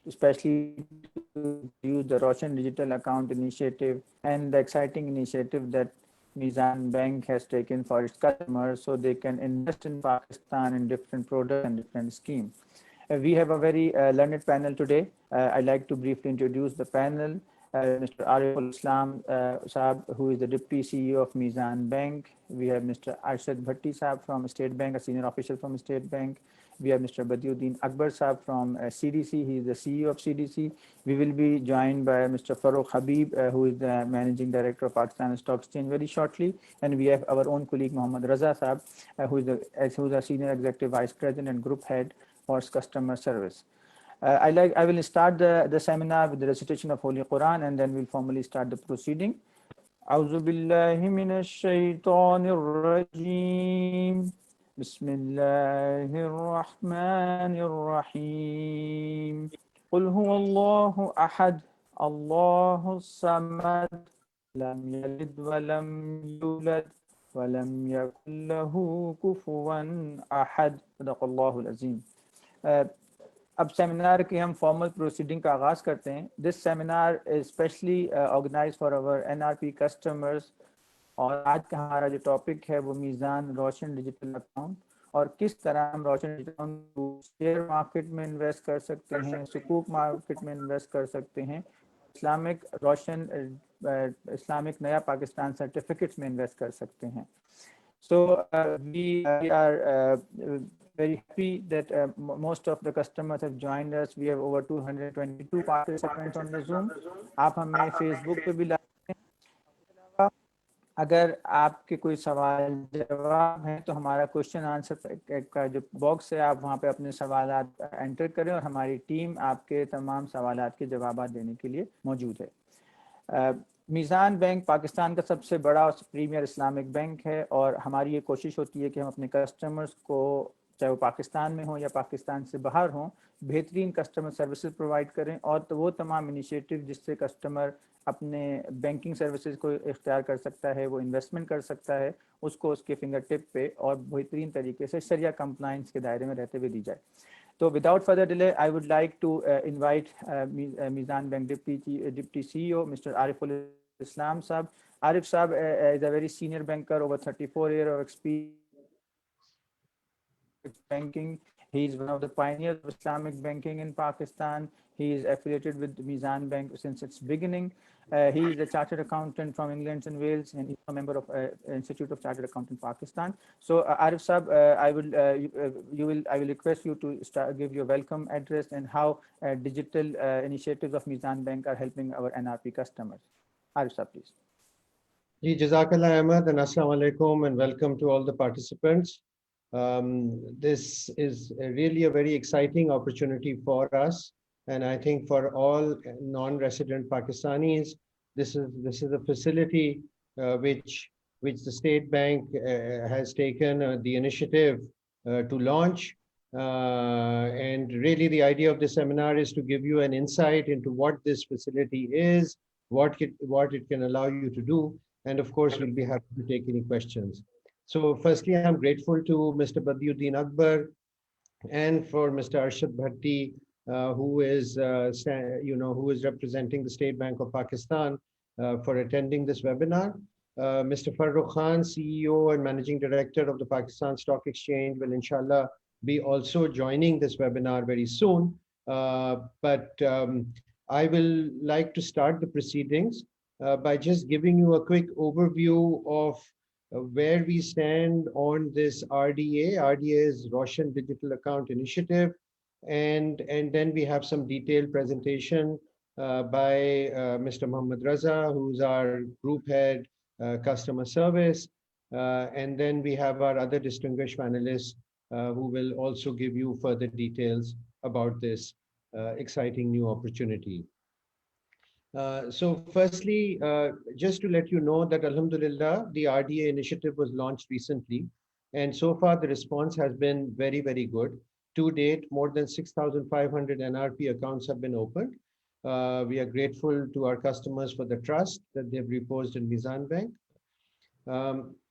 especially to use the Roshan Digital Account Initiative and the exciting initiative that Mizan Bank has taken for its customers so they can invest in Pakistan in different products and different schemes. We have a very learned panel today. I'd like to briefly introduce the panel. Mr. Ariful Islam Saab, who is the Deputy CEO of Mizan Bank. We have Mr. Arshad Bhatti Saab from State Bank, a senior official from State Bank. We have Mr. Badiuddin Akbar Saab from CDC. He is the CEO of CDC. We will be joined by Mr. Farooq Habib, who is the Managing Director of Pakistan Stock Exchange very shortly. And we have our own colleague Mohammad Raza Saab, who is a Senior Executive Vice President and Group Head for Customer Service. I will start the seminar with the recitation of Holy Quran, and then we'll formally start the proceeding. أعوذ بالله من الشيطان الرجيم بسم الله الرحمن الرحيم قل هو الله أحد الله الصمد لم يلد ولم يولد ولم يكن له كفوا أحد صدق الله العظيم. अब seminar की हम formal proceeding का आगाज़ करते हैं. This seminar is specially organise for our NRP customers और आज का हमारा जो टॉपिक है वो मीज़ान रोशन डिजिटल अकाउंट और किस तरह हम रोशन डिजिटल अकाउंट शेयर मार्केट में इन्वेस्ट कर सकते हैं, सुकूक मार्केट में इन्वेस्ट कर सकते हैं, इस्लामिक रोशन इस्लामिक नया पाकिस्तान सर्टिफिकेट्स में इन्वेस्ट कर सकते हैं. So we are very happy that most of the customers have joined us. We have over 222 participants on the Zoom. आप हमें Facebook पे भी लाते हैं. अगर आपके कोई सवाल जवाब हैं तो हमारा क्वेश्चन आंसर का जो बॉक्स है आप वहाँ पे अपने सवालात एंटर करें और हमारी टीम आपके तमाम सवालात के जवाब देने के लिए मौजूद है. मीज़ान बैंक पाकिस्तान का सबसे बड़ा और प्रीमियर इस्लामिक बैंक है और हमारी ये कोशिश होती है कि हम अपने कस्टमर्स को चाहे वो पाकिस्तान में हो या पाकिस्तान से बाहर हों बेहतरीन कस्टमर सर्विसेज प्रोवाइड करें और तो वो तमाम इनिशिएटिव जिससे कस्टमर अपने बैंकिंग सर्विसेज को इख्तियार कर सकता है, वो इन्वेस्टमेंट कर सकता है, उसको उसके फिंगर टिप पे और बेहतरीन तरीके से शरिया कंप्लाइंस के दायरे में रहते हुए दी जाए. So without further delay, I would like to invite Mizan Bank Deputy CEO, Mr. Ariful Islam Saab. Arif Saab is a very senior banker, over 34 years of experience banking. He is one of the pioneers of Islamic banking in Pakistan. He is affiliated with Mizan Bank since its beginning. He is a chartered accountant from England and Wales, and he's a member of Institute of Chartered Accountant Pakistan. So, Arif Saab, I will request you to give your welcome address and how digital initiatives of Mizan Bank are helping our NRP customers. Arif Saab, please. Ji, Jazakallah Ahmad, and Assalamu alaikum, and welcome to all the participants. This is really a very exciting opportunity for us. And I think for all non-resident Pakistanis, this is a facility which the State Bank has taken the initiative to launch. And really the idea of the seminar is to give you an insight into what this facility is, what it can allow you to do. And of course, we'll be happy to take any questions. So firstly, I'm grateful to Mr. Badiuddin Akbar and for Mr. Arshad Bhatti, who is representing the State Bank of Pakistan for attending this webinar. Mr. Farooq Khan, CEO and Managing Director of the Pakistan Stock Exchange, will inshallah be also joining this webinar very soon. I will like to start the proceedings by just giving you a quick overview of where we stand on this RDA. RDA is Roshan Digital Account Initiative. And then we have some detailed presentation by Mr. Mohammad Raza, who's our group head, customer service. And then we have our other distinguished panelists who will also give you further details about this exciting new opportunity. So firstly, just to let you know that Alhamdulillah, the RDA initiative was launched recently. And so far the response has been very, very good. To date, more than 6,500 NRP accounts have been opened. We are grateful to our customers for the trust that they've reposed in Mizan Bank.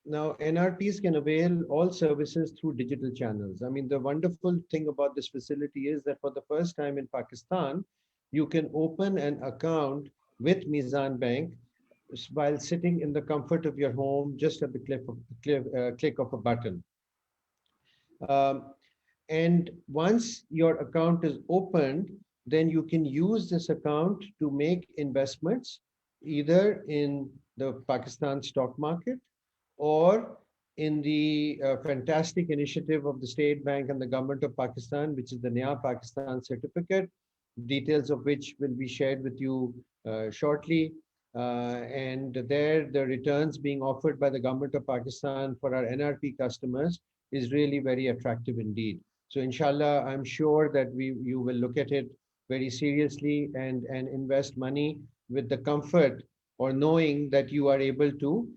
Now, NRPs can avail all services through digital channels. I mean, the wonderful thing about this facility is that for the first time in Pakistan, you can open an account with Mizan Bank while sitting in the comfort of your home, just at the click of a button. Um, and once your account is opened, then you can use this account to make investments either in the Pakistan stock market or in the fantastic initiative of the State Bank and the government of Pakistan, which is the Naya Pakistan certificate, details of which will be shared with you shortly. And there, the returns being offered by the government of Pakistan for our NRP customers is really very attractive indeed. So inshallah, I'm sure that you will look at it very seriously and invest money with the comfort or knowing that you are able to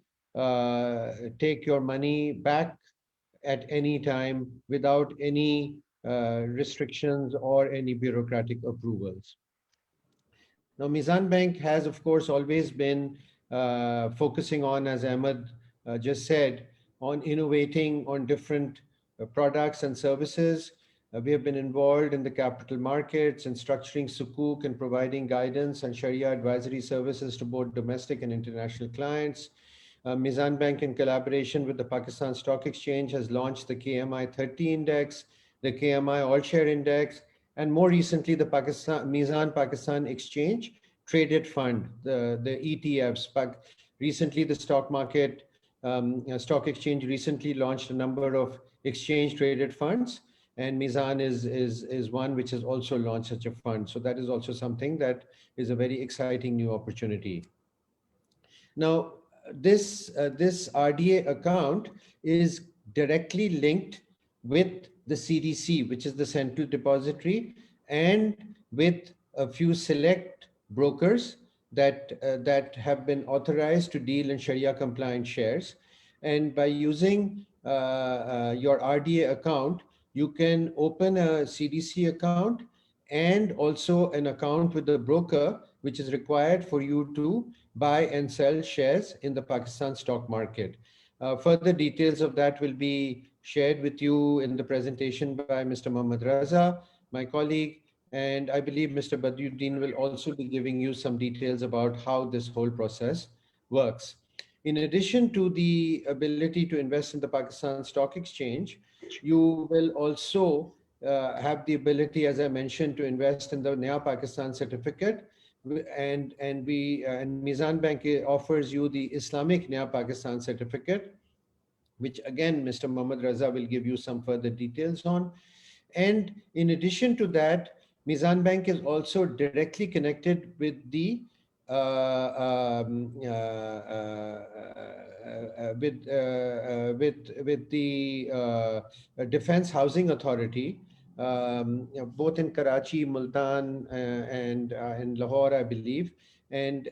take your money back at any time without any restrictions or any bureaucratic approvals. Now, Mizan Bank has, of course, always been focusing on, as Ahmed just said, on innovating on different products and services. We have been involved in the capital markets and structuring sukuk and providing guidance and Sharia advisory services to both domestic and international clients. Mizan Bank, in collaboration with the Pakistan Stock Exchange, has launched the KMI 30 Index, the KMI All Share Index, and more recently, the Mizan Pakistan Exchange Traded Fund, the ETFs. Recently, the stock exchange recently launched a number of exchange traded funds, and Mizan is one which has also launched such a fund. So that is also something that is a very exciting new opportunity. Now, this RDA account is directly linked with the CDC, which is the Central Depository, and with a few select brokers that have been authorized to deal in Sharia compliant shares. And by using your RDA account, you can open a CDC account and also an account with a broker, which is required for you to buy and sell shares in the Pakistan stock market. Further details of that will be shared with you in the presentation by Mr. Mohammad Raza, my colleague, and I believe Mr. Badiuddin will also be giving you some details about how this whole process works. In addition to the ability to invest in the Pakistan Stock Exchange, you will also have the ability, as I mentioned, to invest in the Naya Pakistan certificate, and Mizan Bank offers you the Islamic Naya Pakistan certificate, which again Mr. Mohammad Raza will give you some further details on. And in addition to that, Mizan Bank is also directly connected with the with the Defense Housing Authority, both in Karachi, Multan, and in Lahore, I believe. And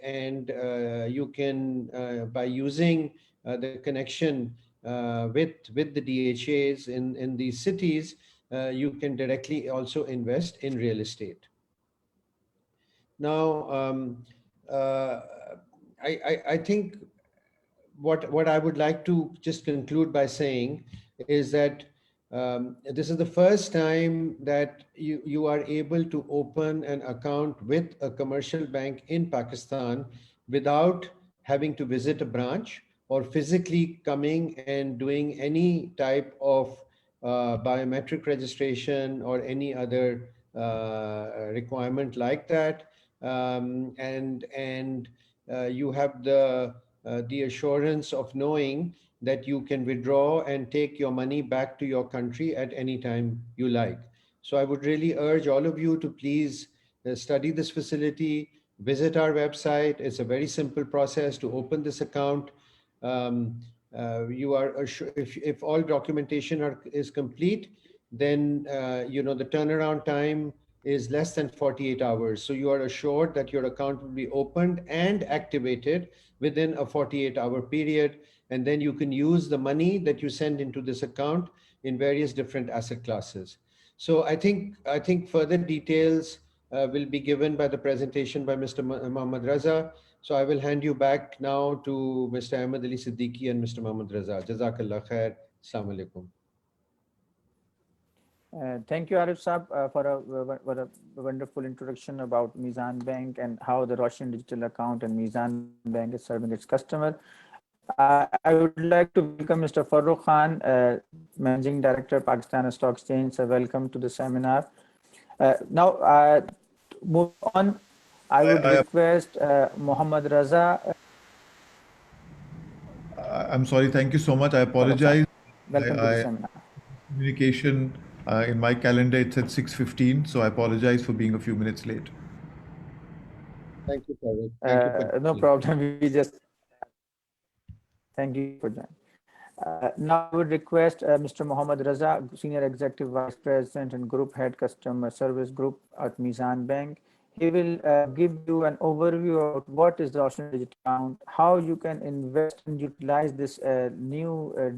you can, by using the connection with the DHAs in these cities, you can directly also invest in real estate. Now, I think what I would like to just conclude by saying is that this is the first time that you are able to open an account with a commercial bank in Pakistan without having to visit a branch or physically coming and doing any type of biometric registration or any other requirement like that. And you have the assurance of knowing that you can withdraw and take your money back to your country at any time you like. So I would really urge all of you to please study this facility, visit our website. It's a very simple process to open this account. You are if all documentation is complete, then the turnaround time is less than 48 hours. So you are assured that your account will be opened and activated within a 48-hour period. And then you can use the money that you send into this account in various different asset classes. So I think further details will be given by the presentation by Mr. Mohammad Raza. So I will hand you back now to Mr. Ahmed Ali Siddiqui and Mr. Mohammad Raza. Jazakallah khair. Assalamu alaikum. Thank you, Arif Saab, for a wonderful introduction about Mizan Bank and how the Russian digital account and Mizan Bank is serving its customer. I would like to welcome Mr. Farooq Khan, Managing Director, Pakistan Stock Exchange. So welcome to the seminar. Now, move on. I would request Mohammad Raza. I'm sorry. Thank you so much. I apologize. Welcome to the seminar. Communication in my calendar, it's at 6:15, so I apologize for being a few minutes late. Thank you, Farooq. Thank you for No problem. We just thank you for joining. Now I would request Mr. Mohammad Raza, Senior Executive Vice President and Group Head Customer Service Group at Mizan Bank. He will give you an overview of what is the Russian digital account, how you can invest and utilize this new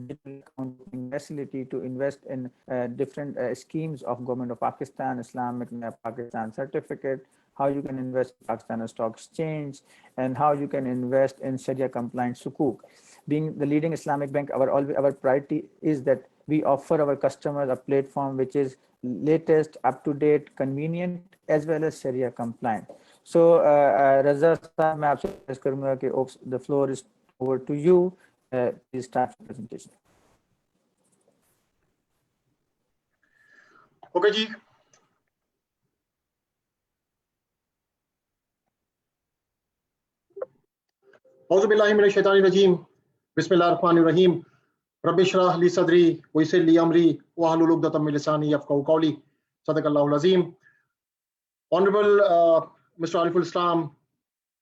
digital account facility to invest in different schemes of Government of Pakistan, Islamic Pakistan certificate, how you can invest in Pakistan Stock Exchange, and how you can invest in Sharia compliant sukuk. Being the leading Islamic bank, our priority is that we offer our customers a platform which is latest, up-to-date, convenient, as well as Sharia compliant. So, Raza, मैं आपसे request करूँगा कि the floor is over to you. Please start the presentation. Okay, जी. औज़ु बिल्लाहि मिनश शैतानिर रजीम. बिस्मिल्लाहिर रहमानिर रहीम. Rabbi इश्रह ली सदरी व यस्सिर ली अमरी वहलुल उक़दतम मिन लिसानी यफ़क़हू क़ौली. Sadaqallahul Azim. Honorable Mr. Ariful Islam,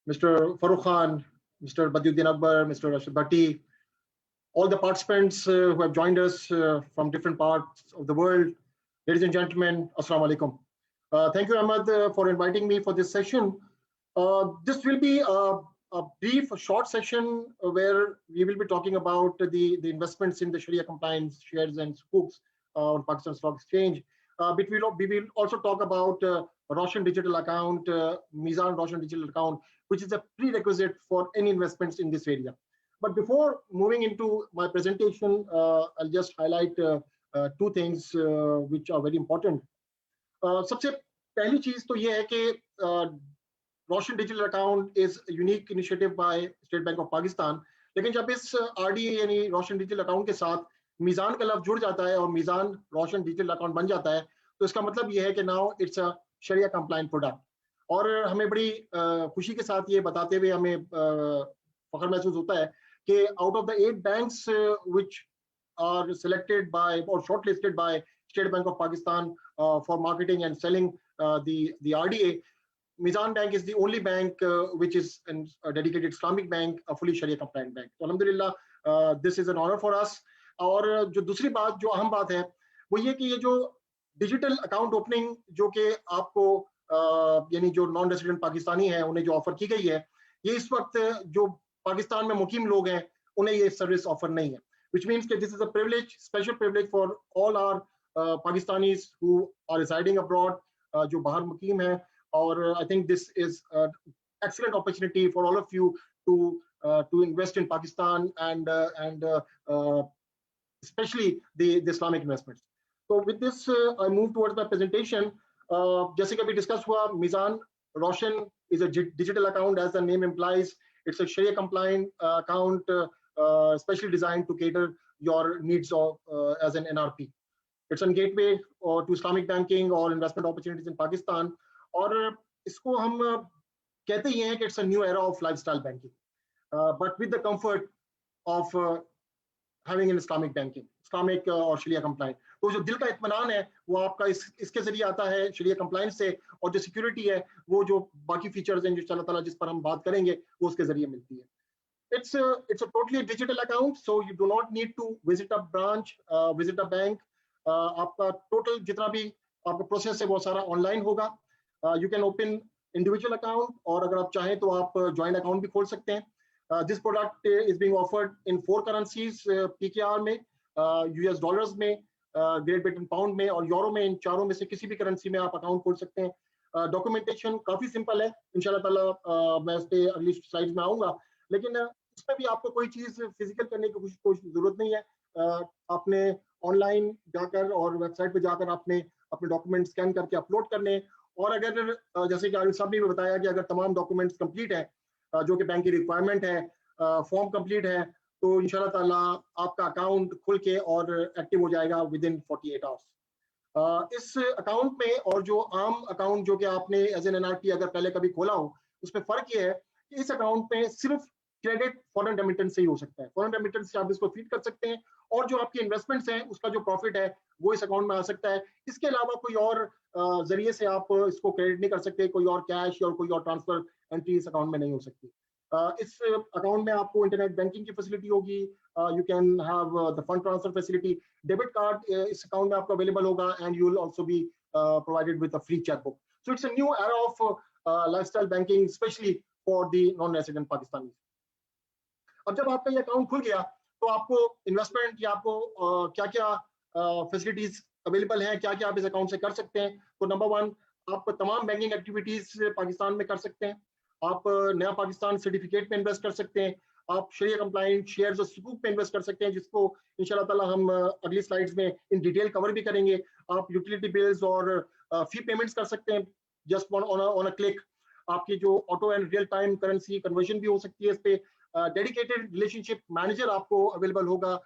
Mr. Farooq Khan, Mr. Badiuddin Akbar, Mr. Rashid Bhatti, all the participants who have joined us from different parts of the world, ladies and gentlemen, Assalamu alaikum. Thank you, Ahmad, for inviting me for this session. This will be a brief, short session where we will be talking about the investments in the Sharia compliance shares and sukuks on Pakistan Stock Exchange. But we will also talk about Russian digital account, Mizan Russian digital account, which is a prerequisite for any investments in this area. But before moving into my presentation, I'll just highlight two things which are very important. सबसे पहली चीज तो ये है कि Russian digital account is a unique initiative by State Bank of Pakistan. लेकिन जब इस RDA यानी Russian digital account के साथ मीज़ान का लफ्ज़ जुड़ जाता है और मीज़ान रोशन डिजिटल अकाउंट बन जाता है, तो इसका मतलब ये है कि now it's a Shariah compliant product. और हमें बड़ी खुशी के साथ ये बताते हुए हमें फख्र महसूस होता है कि out of the 8 banks which are selected by और shortlisted by State Bank of Pakistan for marketing and selling the RDA, Mizan Bank is the only bank which is a dedicated Islamic bank, a fully Sharia compliant bank. So alhamdulillah, this is an honor for us. और जो दूसरी बात, जो अहम बात है, वो ये कि ये जो डिजिटल अकाउंट ओपनिंग जो कि आपको यानी जो नॉन रेजिडेंट पाकिस्तानी है उन्हें जो ऑफर की गई है, ये इस वक्त जो पाकिस्तान में मुकीम लोग हैं उन्हें ये सर्विस ऑफर नहीं है, which means that this is a privilege, special privilege for all our Pakistanis who are residing abroad, जो बाहर मुकीम हैं. और I think this is an excellent opportunity for all of you to invest in Pakistan and especially the Islamic investments. So with this, I move towards my presentation. जैसे कि अभी discuss हुआ, Mizan Roshan is a digital account, as the name implies. It's a Sharia compliant account, specially designed to cater your needs of as an NRP. It's a gateway to Islamic banking or investment opportunities in Pakistan. और इसको हम कहते ही हैं कि it's a new era of lifestyle banking, but with the comfort of having an Islamic banking, Islamic और Sharia compliant. तो जो दिल का इत्मीनान है वो आपका इसके जरिए आता है Sharia compliance से, और जो सिक्योरिटी है वो जो बाकी फीचर्स हैं जो अल्लाह ताला जिस पर हम बात करेंगे वो उसके जरिए मिलती है. It's a totally digital account, so you do not need to visit a branch, visit a bank. आपका टोटल जितना भी आपका प्रोसेस है वो सारा ऑनलाइन होगा. You can open individual account, और अगर आप चाहें तो आप joint account भी खोल सकते हैं. This product is being offered in 4 currencies, PKR में, US dollars में, Great Britain pound में और यूरो में. इन चारों में से किसी भी करेंसी में आप अकाउंट खोल सकते हैं. डॉक्यूमेंटेशन काफी सिंपल है, इंशाल्लाह ताला मैं इस पे अगली स्लाइड्स में आऊंगा, लेकिन इसमें भी आपको कोई चीज फिजिकल करने की कोई जरूरत नहीं है। आपने ऑनलाइन जाकर और वेबसाइट पे जाकर आपने अपने डॉक्यूमेंट स्कैन करके अपलोड करने, और अगर जैसे कि आरिफ साहब ने भी बताया कि अगर तमाम डॉक्यूमेंट्स कंप्लीट है जो कि बैंक की रिक्वायरमेंट है, फॉर्म कंप्लीट है, तो इंशाल्लाह ताला आपका अकाउंट खुल के और एक्टिव हो जाएगा विद इन 48 आवर्स। इस अकाउंट में और जो आम अकाउंट जो कि आपने एज एन एनआरटी अगर पहले कभी खोला हो, उसमें फर्क ये है कि इस अकाउंट में सिर्फ क्रेडिट फॉरेन रेमिटेंस से ही हो सकता है। फॉरेन रेमिटेंस से आप इसको फीड कर सकते हैं और जो आपके इन्वेस्टमेंट्स हैं उसका जो प्रॉफिट है वो इस अकाउंट में आ सकता है। इसके अलावा कोई और जरिए से आप इसको क्रेडिट नहीं कर सकते, कोई और कैश और कोई और ट्रांसफर एंट्री इस अकाउंट में नहीं हो सकती। इस अकाउंट में आपको इंटरनेट बैंकिंग की फैसिलिटी होगी, you can have the fund transfer facility, debit card इस अकाउंट में आपको अवेलेबल होगा, and you will also be provided with a free chequebook. So it's a new era of lifestyle banking specially for the non resident Pakistani. अब जब आपका ये account खुल गया तो आपको इन्वेस्टमेंट या आपको क्या क्या फैसिलिटीज अवेलेबल हैं, क्या क्या आप इस अकाउंट से कर सकते हैं। तो नंबर 1, आप तमाम बैंकिंग एक्टिविटीज पाकिस्तान में कर सकते हैं। आप नया पाकिस्तान सर्टिफिकेट पे इन्वेस्ट कर सकते हैं, आप शरिया कंप्लाइंट शेयर्स और सुकूक पे इन्वेस्ट कर सकते हैं, जिसको इंशाल्लाह ताला हम अगली स्लाइड्स में इन डिटेल कवर भी करेंगे। आप यूटिलिटी बिल्स और फी पेमेंट्स कर सकते हैं जस्ट ऑन अ क्लिक। आपकी जो auto and real time currency conversion भी हो सकती है इस पे। डेडिकेटेड रिलेशनशिप मैनेजर आपको अवेलेबल होगा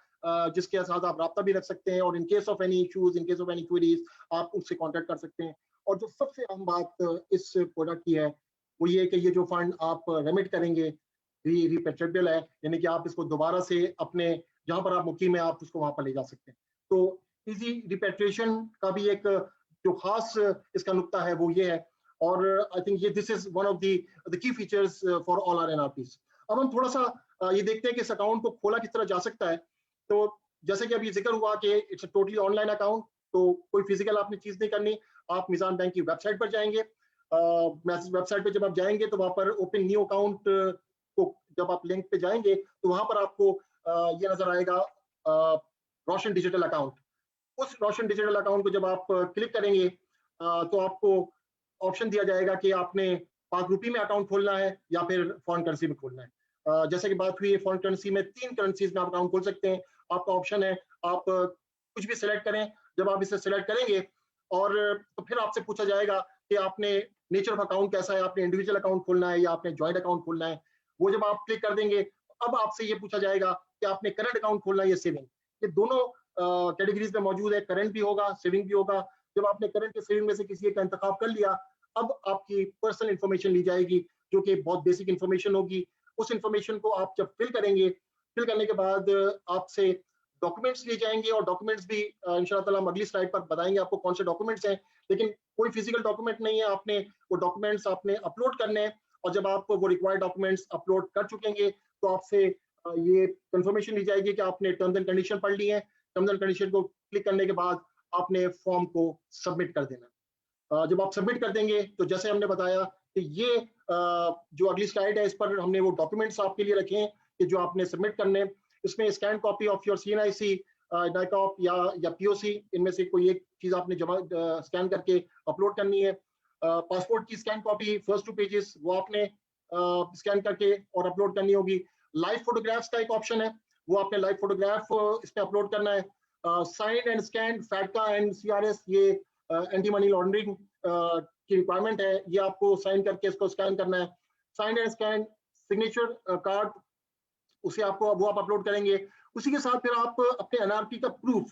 जिसके साथ आप राब्ता भी रख सकते हैं, और in case of any issues, in case of any queries आप उससे कांटेक्ट कर सकते हैं। और जो सबसे अहम बात इस प्रोडक्ट की है वो ये कि ये जो फंड आप रेमिट करेंगे रिपेट्रिएबल है, यानी कि आप इसको दोबारा से अपने जहां पर आप मुकीम है आप उसको वहां पर ले जा सकते हैं। तो इजी रिपेट्रिएशन का भी एक जो खास इसका नुक्ता है वो ये है, और आई थिंक ये this is one of the key features for all our NRPs. अब हम थोड़ा सा ये देखते हैं कि इस अकाउंट को खोला किस तरह जा सकता है। तो जैसे कि अभी जिक्र हुआ कि it's a totally online account, तो कोई फिजिकल आपने चीज नहीं करनी। आप मिजान बैंक की वेबसाइट पर जाएंगे, वेबसाइट पे जब आप जाएंगे तो वहां पर ओपन न्यू अकाउंट को जब आप लिंक पे जाएंगे तो वहां पर आपको ये नजर आएगा रोशन डिजिटल अकाउंट। उस रोशन डिजिटल अकाउंट को जब आप क्लिक करेंगे तो आपको ऑप्शन दिया जाएगा कि आपने पाक रुपी में अकाउंट खोलना है या फिर फॉरेन करेंसी में खोलना है। जैसे कि बात हुई है फॉरेन करेंसी में 3 करेंसीज में आप अकाउंट खोल सकते हैं। आपका ऑप्शन है, आप कुछ भी सिलेक्ट करें। जब आप इसे सिलेक्ट करेंगे और तो फिर आपसे पूछा जाएगा कि आपने नेचर ऑफ अकाउंट कैसा है, आपने इंडिविजुअल अकाउंट खोलना है या आपने ज्वाइंट अकाउंट खोलना है। वो जब आप क्लिक कर देंगे अब आपसे ये पूछा जाएगा कि आपने करंट अकाउंट खोलना है या सेविंग। ये दोनों कैटेगरीज में मौजूद है, करंट भी होगा सेविंग भी होगा। जब आपने करंट या सेविंग में से किसी एक का इंतखाब कर लिया, अब आपकी पर्सनल इंफॉर्मेशन ली जाएगी जो कि बहुत बेसिक इंफॉर्मेशन होगी। उस इंफॉर्मेशन को आप जब फिल करेंगे, फिल करने के बाद आपसे डॉक्यूमेंट्स लिए जाएंगे, और डॉक्यूमेंट्स भी इंशाल्लाह ताला हम अगली स्लाइड पर बताएंगे आपको कौन से डॉक्यूमेंट्स हैं, लेकिन कोई फिजिकल डॉक्यूमेंट नहीं है। आपने वो डॉक्यूमेंट्स आपने अपलोड करने हैं, और जब आप वो रिक्वायर्ड डॉक्यूमेंट्स अपलोड कर चुकेंगे तो आपसे ये कंफर्मेशन ली जाएगी कि आपने टर्म्स एंड कंडीशन पढ़ ली है। टर्म्स एंड कंडीशन को क्लिक करने के बाद आपने फॉर्म को सबमिट कर देना। जब आप सबमिट कर देंगे तो जैसे हमने बताया कि ये जो अगली स्लाइड है इस पर हमने वो डॉक्यूमेंट्स आपके लिए रखे हैं कि जो आपने सबमिट करने। इसमें scan copy of your CNIC, NICOP या POC, इनमें से कोई एक चीज आपने जमा स्कैन करके अपलोड करनी है। पासपोर्ट की स्कैन कॉपी फर्स्ट 2 पेजेस वो आपने स्कैन करके और अपलोड करनी होगी। लाइव फोटोग्राफ्स का एक ऑप्शन है, वो आपने लाइव फोटोग्राफ इसमें अपलोड करना है। Sign and scan FATCA and CRS, ये एंटी मनी लॉन्ड्रिंग की रिक्वायरमेंट है, ये आपको साइन करके इसको स्कैन करना है। Sign and scan signature card, उसे आपको वो आप अपलोड करेंगे। उसी के साथ फिर आप अपने NRP का proof,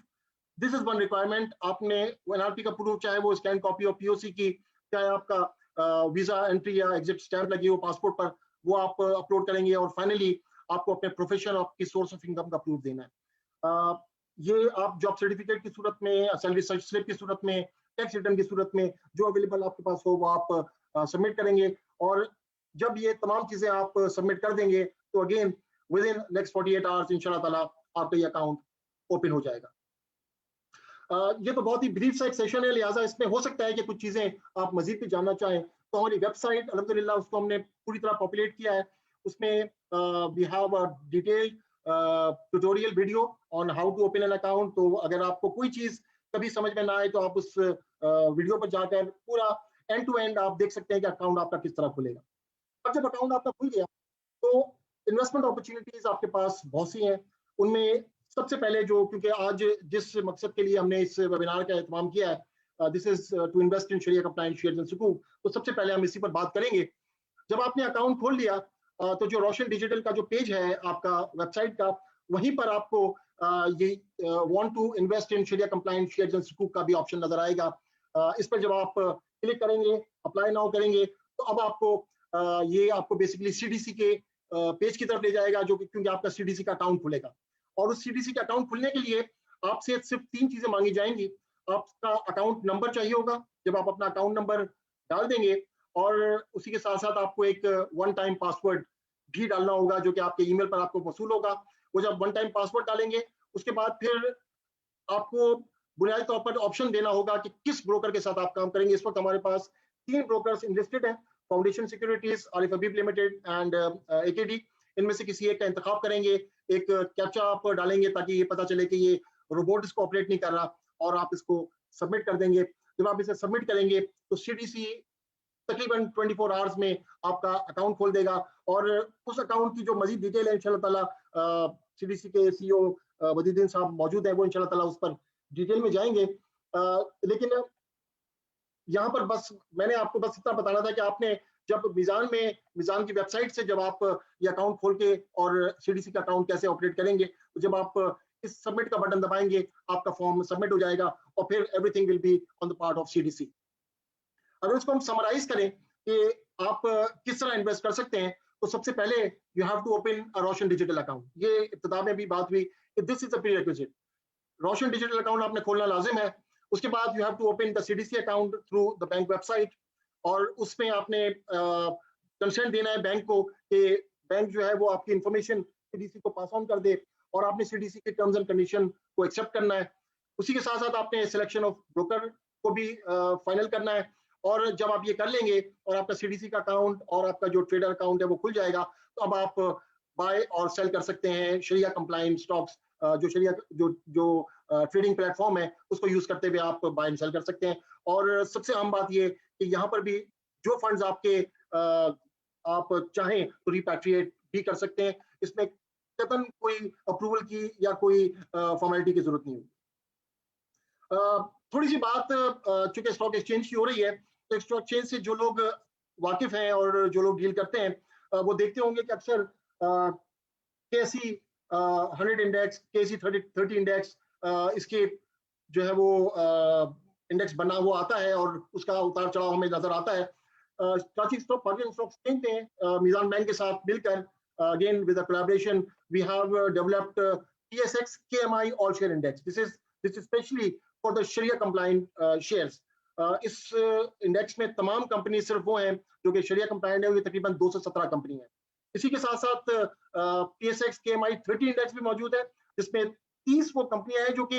this is one requirement, आपने NRP का प्रूफ चाहे वो स्कैन कॉपी और POC की, चाहे आपका वीजा एंट्री या एग्जिट स्टैंप लगी हो पासपोर्ट पर, वो आप अपलोड करेंगे। और फाइनली आपको अपने प्रोफेशन और आपकी सोर्स ऑफ इनकम का प्रूफ देना है। ये आप जॉब सर्टिफिकेट की सूरत में, सैलरी स्लिप की सूरत में, टैक्स रिटर्न की सूरत में जो अवेलेबल आपके पास हो वो आप सबमिट करेंगे। और जब ये तमाम चीजें आप सबमिट कर देंगे तो again with in next 48 hours इंशाल्लाह ताला आपका ये अकाउंट ओपन हो जाएगा। ये तो बहुत ही ब्रीफ सा एक सेशन है, लिहाजा इसमें हो सकता है कि कुछ चीजें आप मजीद भी जानना चाहें। तो हमारी वेबसाइट अल्हम्दुलिल्लाह उसको हमने पूरी तरह पॉपुलेट किया है। उसमें we have a detailed tutorial video on how to open an account. तो अगर आपको कोई चीज कभी समझ में ना आए तो आप उस वीडियो पर जाकर पूरा एंड टू एंड आप देख सकते हैं कि अकाउंट आपका किस तरह खुलेगा। अब जब अकाउंट आपका खुल गया तो इन्वेस्टमेंट अपॉर्चुनिटीज आपके पास बहुत सी हैं। उनमें सबसे पहले जो, क्योंकि आज जिस मकसद के लिए हमने इस वेबिनार का एहतमाम किया है, this is to invest in sharia compliant shares and sukuk, तो सबसे पहले हम इसी पर बात करेंगे। जब आपने अकाउंट खोल लिया तो जो रोशन डिजिटल का जो पेज है आपका वेबसाइट का, वहीं पर आपको ये want to invest in sharia compliant shares and sukuk का भी ऑप्शन नजर आएगा। इस पर जब आप क्लिक करेंगे, अप्लाई नाउ करेंगे, तो अब आपको ये आपको बेसिकली सीडीसी के पेज की तरफ ले जाएगा, जो कि क्योंकि आपका सीडीसी का अकाउंट खुलेगा। और उस सीडीसी का अकाउंट खुलने के लिए आपसे सिर्फ 3 चीजें मांगी जाएंगी। आपका अकाउंट नंबर चाहिए होगा, जब आप अपना अकाउंट नंबर डाल देंगे, और उसी के साथ साथ आपको एक वन टाइम पासवर्ड भी डालना होगा, जो कि आपके ईमेल पर आपको मौसूल होगा। वो जब वन टाइम पासवर्ड डालेंगे, उसके बाद फिर आपको बुनियादी तौर पर ऑप्शन देना होगा कि किस ब्रोकर के साथ आप काम करेंगे। इस वक्त हमारे पास 3 ब्रोकर्स इनलिस्टेड हैं, foundation securities, Arif Habib limited and एकेडी। इनमें से किसी एक का इंतखाब करेंगे, एक कैप्चा आप डालेंगे ताकि ये पता चले कि ये रोबोट इसको ऑपरेट नहीं कर रहा, और आप इसको सबमिट कर देंगे। जब आप इसे सबमिट करेंगे तो सीडीसी तकरीबन 24 आवर्स में आपका अकाउंट खोल देगा, और उस अकाउंट की जो मजीद डिटेल है इंशाल्लाह ताला सीडीसी के सीईओ बदरुद्दीन साहब मौजूद है, वो इंशाल्लाह ताला उस पर डिटेल में जाएंगे। लेकिन यहाँ पर बस मैंने आपको बस इतना बताना था कि आपने जब मिजान की वेबसाइट से जब आप ये अकाउंट खोल के और सीडीसी का अकाउंट कैसे ऑपरेट करेंगे, तो जब आप इस सबमिट का बटन दबाएंगे, आपका फॉर्म सबमिट हो जाएगा, और फिर everything will be on the part of CDC. अगर इसको हम समराइज करें कि आप किस तरह इन्वेस्ट कर सकते हैं, तो सबसे पहले you have to open a Roshan digital account. ये इब्तिदा में भी बात हुई कि this is a prerequisite. Roshan digital account आपने खोलना लाजिम है। उसके बाद you have to open the CDC account through the bank website, और उसमें आपने कंसेंट देना है बैंक को कि बैंक जो है वो आपकी इंफॉर्मेशन सीडीसी को पास ऑन कर दे, और आपने सीडीसी के टर्म्स एंड कंडीशन को एक्सेप्ट करना है। उसी के साथ साथ आपने सिलेक्शन ऑफ ब्रोकर को भी फाइनल करना है। और जब आप ये कर लेंगे और आपका सीडीसी का अकाउंट और आपका जो ट्रेडर अकाउंट है वो खुल जाएगा, तो अब आप बाय और सेल कर सकते हैं शरिया कंप्लायंट स्टॉक्स। जो शरिया जो ट्रेडिंग प्लेटफॉर्म है उसको यूज करते हुए आप बाय एंड सेल कर सकते हैं। और सबसे अहम बात ये कि यहाँ पर भी जो फंड्स आपके आप चाहें तो रिपैट्रिएट भी कर सकते हैं। इसमें कतन कोई अप्रूवल की या कोई फॉर्मेलिटी की जरूरत नहीं होगी। थोड़ी सी बात चूंकि स्टॉक एक्सचेंज की हो रही है, तो स्टॉक एक्सचेंज से जो लोग वाकिफ हैं और जो लोग डील करते हैं, वो देखते होंगे कि अक्सर केसी 100 इंडेक्स, केसी 30 इंडेक्स, इसके जो है वो इंडेक्स बना हुआ आता है, और उसका उतार चढ़ाव हमें नजर आता है। Karachi stock market stock exchange ने मिजान बैंक के साथ मिलकर again with collaboration we have developed TSX KMI all share index. This is specially for the Shariah compliant shares. इस इंडेक्स में तमाम कंपनी सिर्फ वो हैं जो कि शरिया कंप्लायंट है, वो तकरीबन 217 कंपनी है। इसी के साथ साथ TSX KMI 30 इंडेक्स भी मौजूद है, जिसमें 30 वो कंपनियां हैं जो कि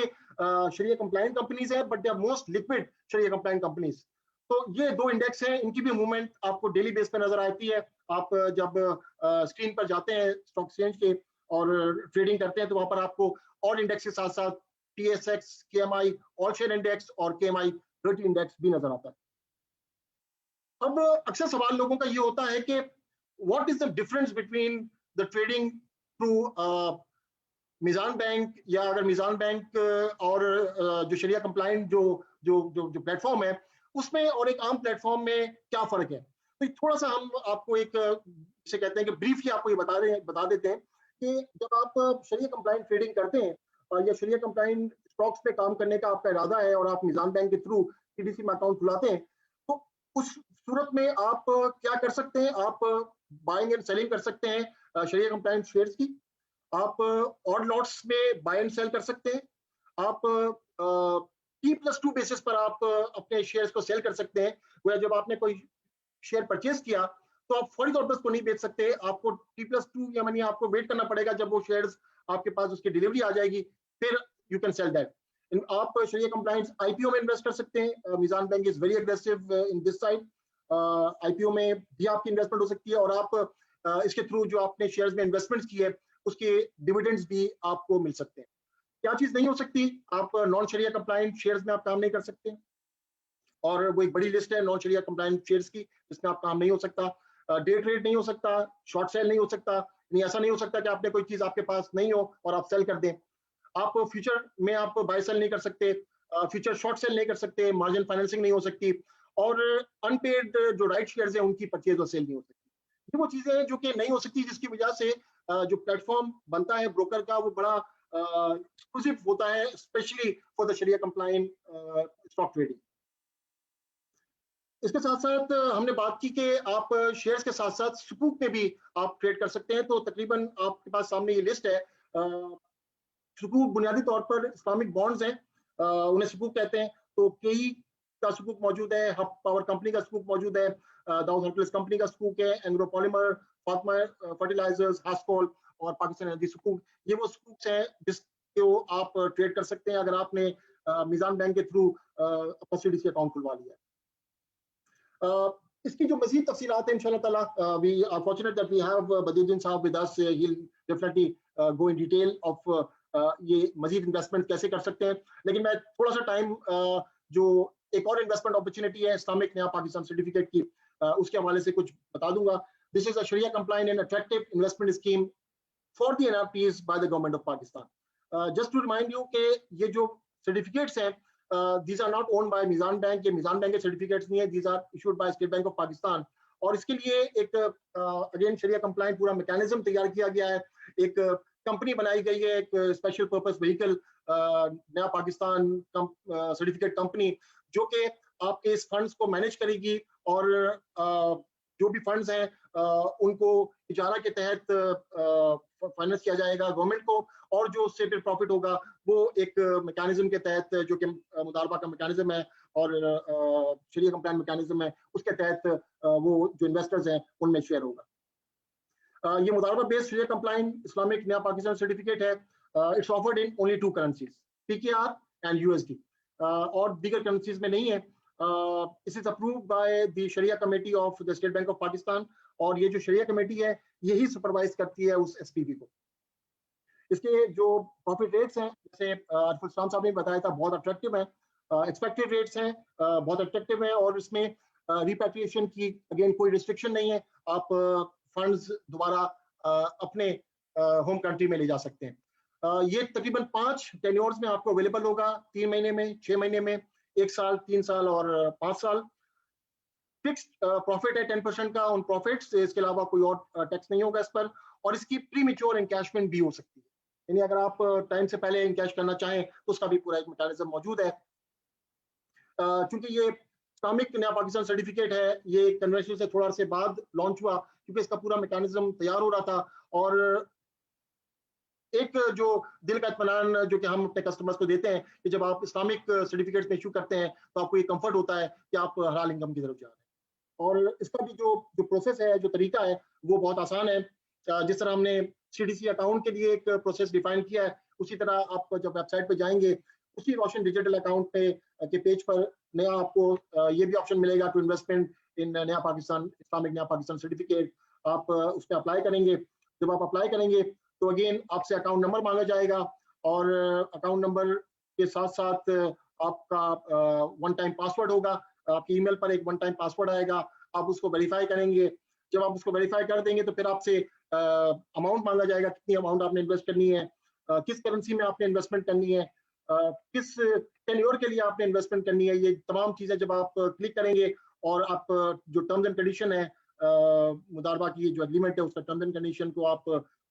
शरिया कंप्लायंट कंपनीज है, but they are most liquid Sharia compliant companies. तो ये 2 इंडेक्स हैं, इनकी भी मूवमेंट आपको डेली बेस पे नजर आती है। आप जब स्क्रीन पर जाते हैं स्टॉक एक्सचेंज के और ट्रेडिंग करते हैं, तो वहां पर आपको और इंडेक्स के साथ साथ TSX KMI all share index और KMI 30 इंडेक्स भी नजर आता है। अब अक्सर सवाल लोगों का ये होता है कि what is the difference between the trading through Meezan Bank, या अगर मिजान बैंक और जो शरिया कंप्लायंट जो प्लेटफॉर्म है उसमें और एक आम प्लेटफॉर्म में क्या फर्क है। तो थोड़ा सा हम आपको एक जिसे कहते हैं कि ब्रीफली आपको ये बता देते हैं कि जब आप शरिया कंप्लायंट ट्रेडिंग करते हैं या शरिया कंप्लायंट स्टॉक्स पे काम करने का आपका इरादा है और आप मिजान बैंक के थ्रू सीडीसी में अकाउंट खुलाते हैं, तो उस सूरत में आप क्या कर सकते हैं, आप बाइंग एंड सेलिंग कर सकते हैं शरिया कंप्लायंट शेयर्स की। आप ऑड लॉट्स में बाय एंड सेल कर सकते हैं। आप T+2 बेसिस पर आप अपने शेयर्स को सेल कर सकते हैं। वह जब आपने कोई शेयर परचेज किया तो आप फौरी तौर पर उसको नहीं बेच सकते, आपको T+2 या मानिए आपको वेट करना पड़ेगा जब वो शेयर्स आपके पास उसकी डिलीवरी आ जाएगी, फिर यू कैन सेल दैट। आप शरिया कंप्लायंट IPO में इन्वेस्ट कर सकते हैं। Meezan Bank is very aggressive in this side. IPO में भी आपकी इन्वेस्टमेंट हो सकती है, और आप इसके थ्रू जो आपने शेयर्स में इन्वेस्टमेंट्स की है उसके डिविडेंड्स भी आपको मिल सकते हैं। क्या चीज नहीं हो सकती, आप नॉन शरिया कंप्लायंट शेयर्स में आप काम नहीं कर सकते। और वो एक बड़ी लिस्ट है नॉन शरिया कंप्लायंट शेयर्स की, जिसमें आप काम नहीं हो सकता, डे ट्रेड नहीं हो सकता, शॉर्ट सेल नहीं हो सकता, नहीं ऐसा नहीं हो सकता कि आपने कोई चीज आपके पास नहीं हो और आप सेल कर दें। आप फ्यूचर में आप बाय सेल नहीं कर सकते, फ्यूचर शॉर्ट सेल नहीं कर सकते, मार्जिन फाइनेंसिंग नहीं हो सकती, और अनपेड जो राइट शेयर्स हैं उनकी परचेज और सेल नहीं हो सकती। ये वो चीजें हैं जो कि नहीं हो सकती, जिसकी वजह से जो प्लेटफॉर्म बनता है ब्रोकर का वो बड़ा एक्सक्लूसिव होता है, specially for the Shariah compliant stock trading. इसके साथ साथ हमने बात की कि आप शेयर्स के साथ साथ सुकूक में भी आप ट्रेड कर सकते हैं। तो तकरीबन आपके पास सामने ये लिस्ट है। सुकूक बुनियादी तौर पर इस्लामिक बॉन्ड्स हैं, उन्हें सुकूक कहते हैं। तो केई का सुकूक मौजूद है, हब पावर कंपनी का सुकूक मौजूद है, दाऊद हर्कुलस कंपनी का सुकूक है, एंग्रो पॉलीमर, फातिमा फर्टिलाइजर्स, हास्कोल और पाकिस्तान एनर्जी सुकूक। ये वो सुकूक हैं जिसको आप ट्रेड कर सकते हैं अगर आपने मिजान बैंक के थ्रू अपना सीडीसी अकाउंट खुलवा लिया है। इसकी जो मजीद तफसीलात है इंशाल्लाह ताला, we are fortunate that we have Badiuddin साहब with us. He'll definitely go in detail of ये मजीद इन्वेस्टमेंट कैसे कर सकते हैं। लेकिन मैं थोड़ा सा टाइम जो एक और इन्वेस्टमेंट अपॉर्चुनिटी है इस्लामिक नया पाकिस्तान सर्टिफिकेट की, उसके हवाले से कुछ बता दूंगा। This is a Shariah compliant and attractive investment scheme for the NRPs by the government of Pakistan. Just to remind you कि ये जो सर्टिफिकेट्स हैं, these are not owned by Mizan Bank, ये मिजान बैंक के सर्टिफिकेट्स नहीं है, these are issued by State Bank of Pakistan। और इसके लिए एक अगेन शरिया कंप्लायंट पूरा मैकेनिज्म तैयार किया गया है, एक कंपनी बनाई गई है, एक स्पेशल पर्पस व्हीकल नया पाकिस्तान सर्टिफिकेट कंपनी, जो कि आपके इस फंड्स को मैनेज करेगी और जो भी फंड्स हैं उनको इजारा के तहत फाइनेंस किया जाएगा गवर्नमेंट को, और जो उससे फिर प्रॉफिट होगा वो एक मैकेनिज्म के तहत, जो कि मुदारबा का मैकेनिज्म है और शरिया कंप्लायंट मैकेनिज्म है, उसके तहत वो जो इन्वेस्टर्स हैं उनमें शेयर होगा। ये मुदारबा based Sharia compliant Islamic Naya Pakistan certificate है। It's offered in only 2 currencies, PKR and USD, और दीगर करेंसीज में नहीं है। It is approved by the Sharia committee of the State Bank of Pakistan, और ये जो शरिया कमेटी है यही सुपरवाइज करती है उस एसपीवी को। इसके जो प्रॉफिट रेट्स हैं, जैसे अरफुल इस्लाम साहब ने बताया था, बहुत अट्रैक्टिव है, एक्सपेक्टेड रेट्स हैं बहुत अट्रैक्टिव है, और इसमें रिपैट्रिएशन की अगेन कोई रिस्ट्रिक्शन नहीं है, आप फंड्स दोबारा अपने होम कंट्री में ले जा सकते हैं। ये तकरीबन 5 टेन्योर्स में आपको अवेलेबल होगा, 3 महीने में, 6 महीने में, 1 साल, 3 साल और 5 साल। फिक्स्ड प्रॉफिट है 10% का उन प्रॉफिट्स, इसके अलावा कोई और टैक्स नहीं होगा इस पर, और इसकी प्री मैच्योर एनकैशमेंट भी हो सकती है, यानी अगर आप टाइम से पहले इनकैश करना चाहें तो उसका भी पूरा एक मैकेनिज्म मौजूद है। क्योंकि ये इस्लामिक नया पाकिस्तान सर्टिफिकेट है, ये कन्वेंशन से थोड़ा से बाद लॉन्च हुआ, क्योंकि इसका पूरा मैकेनिज्म तैयार हो रहा था, और एक जो दिल का इत्मीनान जो कि हम अपने कस्टमर्स को देते हैं कि जब आप इस्लामिक सर्टिफिकेट्स में इशू करते हैं तो आपको ये कंफर्ट होता है कि आप हलाल इनकम की तरफ जा रहे हैं। और इसका भी जो प्रोसेस है, जो तरीका है, वो बहुत आसान है। जिस तरह हमने सीडीसी अकाउंट के लिए एक प्रोसेस डिफाइन किया है, उसी तरह आप जब वेबसाइट पे जाएंगे, उसी रोशन डिजिटल अकाउंट पे के पेज पर नया आपको ये भी ऑप्शन मिलेगा, टू इन्वेस्टमेंट इन नया पाकिस्तान इस्लामिक नया पाकिस्तान सर्टिफिकेट। आप उस पर अप्लाई करेंगे। जब आप अप्लाई करेंगे तो अगेन आपसे अकाउंट नंबर मांगा जाएगा, और अकाउंट नंबर के साथ साथ आपका 1 टाइम पासवर्ड होगा, आपकी ईमेल पर एक 1 टाइम पासवर्ड आएगा, आप उसको वेरीफाई करेंगे। जब आप उसको वेरीफाई कर देंगे तो फिर आपसे अमाउंट मांगा जाएगा, कितनी अमाउंट आपने इन्वेस्ट करनी है, किस करेंसी में आपने इन्वेस्टमेंट करनी है, किस टेन्योर के लिए आपने इन्वेस्टमेंट करनी है। ये तमाम चीजें जब आप क्लिक करेंगे और आप जो टर्म्स एंड कंडीशन है मुदारबा की जो एग्रीमेंट है उसका टर्म्स एंड कंडीशन को आप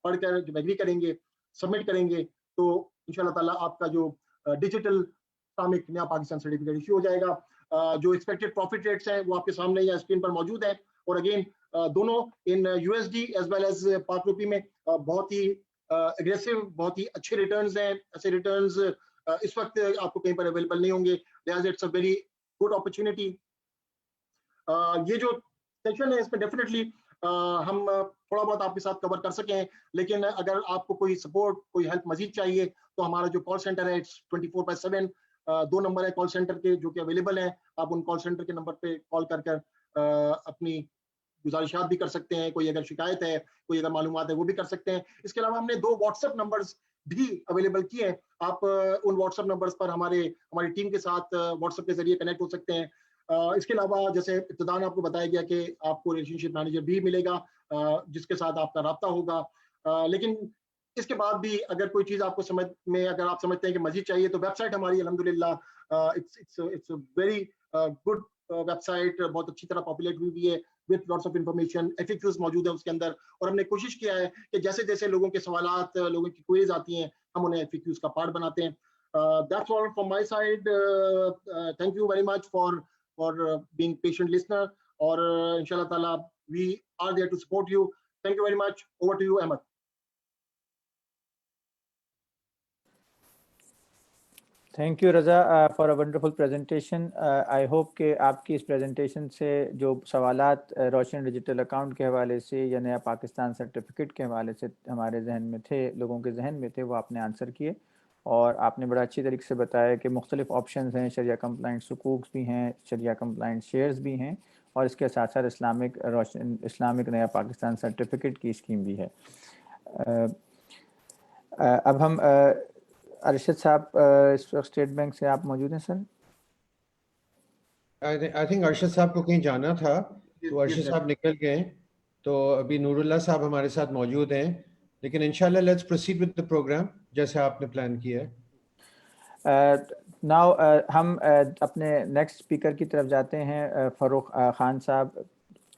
पढ़कर जब एग्री करेंगे, सबमिट करेंगे, तो इंशाल्लाह ताला आपका जो digital Islamic Naya Pakistan certificate issue हो जाएगा। जो एक्सपेक्टेड प्रॉफिट रेट्स हैं वो आपके सामने या स्क्रीन पर मौजूद है, और अगेन दोनों in USD as well as Pak rupee में बहुत ही एग्रेसिव, बहुत ही अच्छे रिटर्न्स हैं। ऐसे रिटर्न्स इस वक्त आपको कहीं पर अवेलेबल नहीं होंगे, लिहाजा it's a very good opportunity. ये जो सेशन है इसमें डेफिनेटली हम थोड़ा बहुत आपके साथ कवर कर सकें, लेकिन अगर आपको कोई सपोर्ट, कोई हेल्प मजीद चाहिए तो हमारा जो कॉल सेंटर है 24/7 2 नंबर है कॉल सेंटर के जो कि अवेलेबल हैं। आप उन कॉल सेंटर के नंबर पे कॉल कर अपनी गुजारिशात भी कर सकते हैं, कोई अगर शिकायत है, कोई अगर मालूमात है वो भी कर सकते हैं। इसके अलावा हमने 2 व्हाट्सएप नंबर्स भी अवेलेबल किए हैं। आप उन व्हाट्सएप नंबर्स पर हमारी टीम के साथ व्हाट्सएप के जरिए कनेक्ट हो सकते हैं। इसके अलावा जैसे इब्तिदान आपको बताया गया कि आपको रिलेशनशिप मैनेजर भी मिलेगा जिसके साथ आपका राब्ता होगा, लेकिन इसके बाद भी अगर कोई चीज़ आपको समझ में, अगर आप समझते हैं कि मजीद चाहिए, तो वेबसाइट हमारी अल्हम्दुलिल्लाह इट्स वेरी गुड वेबसाइट, बहुत अच्छी तरह पॉपुलेट हुई हुई है with lots of information, FAQs मौजूद है उसके अंदर, और हमने कोशिश किया है कि जैसे जैसे लोगों के सवालात, लोगों की क्वेरीज आती हैं, हम उन्हें एफएक्यूज का पार्ट बनाते हैं. That's all from my side. Thank you very much for being patient listener, और इंशाल्लाह ताला we are there to support you. Thank you very much. Over to you, Ahmed. Thank you Raza for a wonderful presentation. I hope कि आपकी इस presentation से जो सवालात रोशन digital account के हवाले से या नया पाकिस्तान सर्टिफिकेट के हवाले से हमारे जहन में थे, लोगों के जहन में थे, वो आपने आंसर किए, और आपने बड़ा अच्छी तरीके से बताया कि मुख्तलिफ ऑप्शंस हैं, शरिया कंप्लाइंट सुकूक भी हैं, शरिया कंप्लाइंट शेयर्स भी हैं, और इसके साथ साथ इस्लामिक नया पाकिस्तान सर्टिफिकेट की स्कीम भी है. अब हम अरशद साहब इस वक्त स्टेट बैंक से आप मौजूद हैं सर? आई थिंक अरशद साहब को कहीं जाना था, तो अरशद साहब निकल गए, तो अभी नूरुल्लाह साहब हमारे साथ मौजूद हैं, लेकिन इंशाल्लाह let's proceed with the programme जैसे आपने प्लान किया है. नाउ हम अपने नेक्स्ट स्पीकर की तरफ जाते हैं. फरूख खान साहब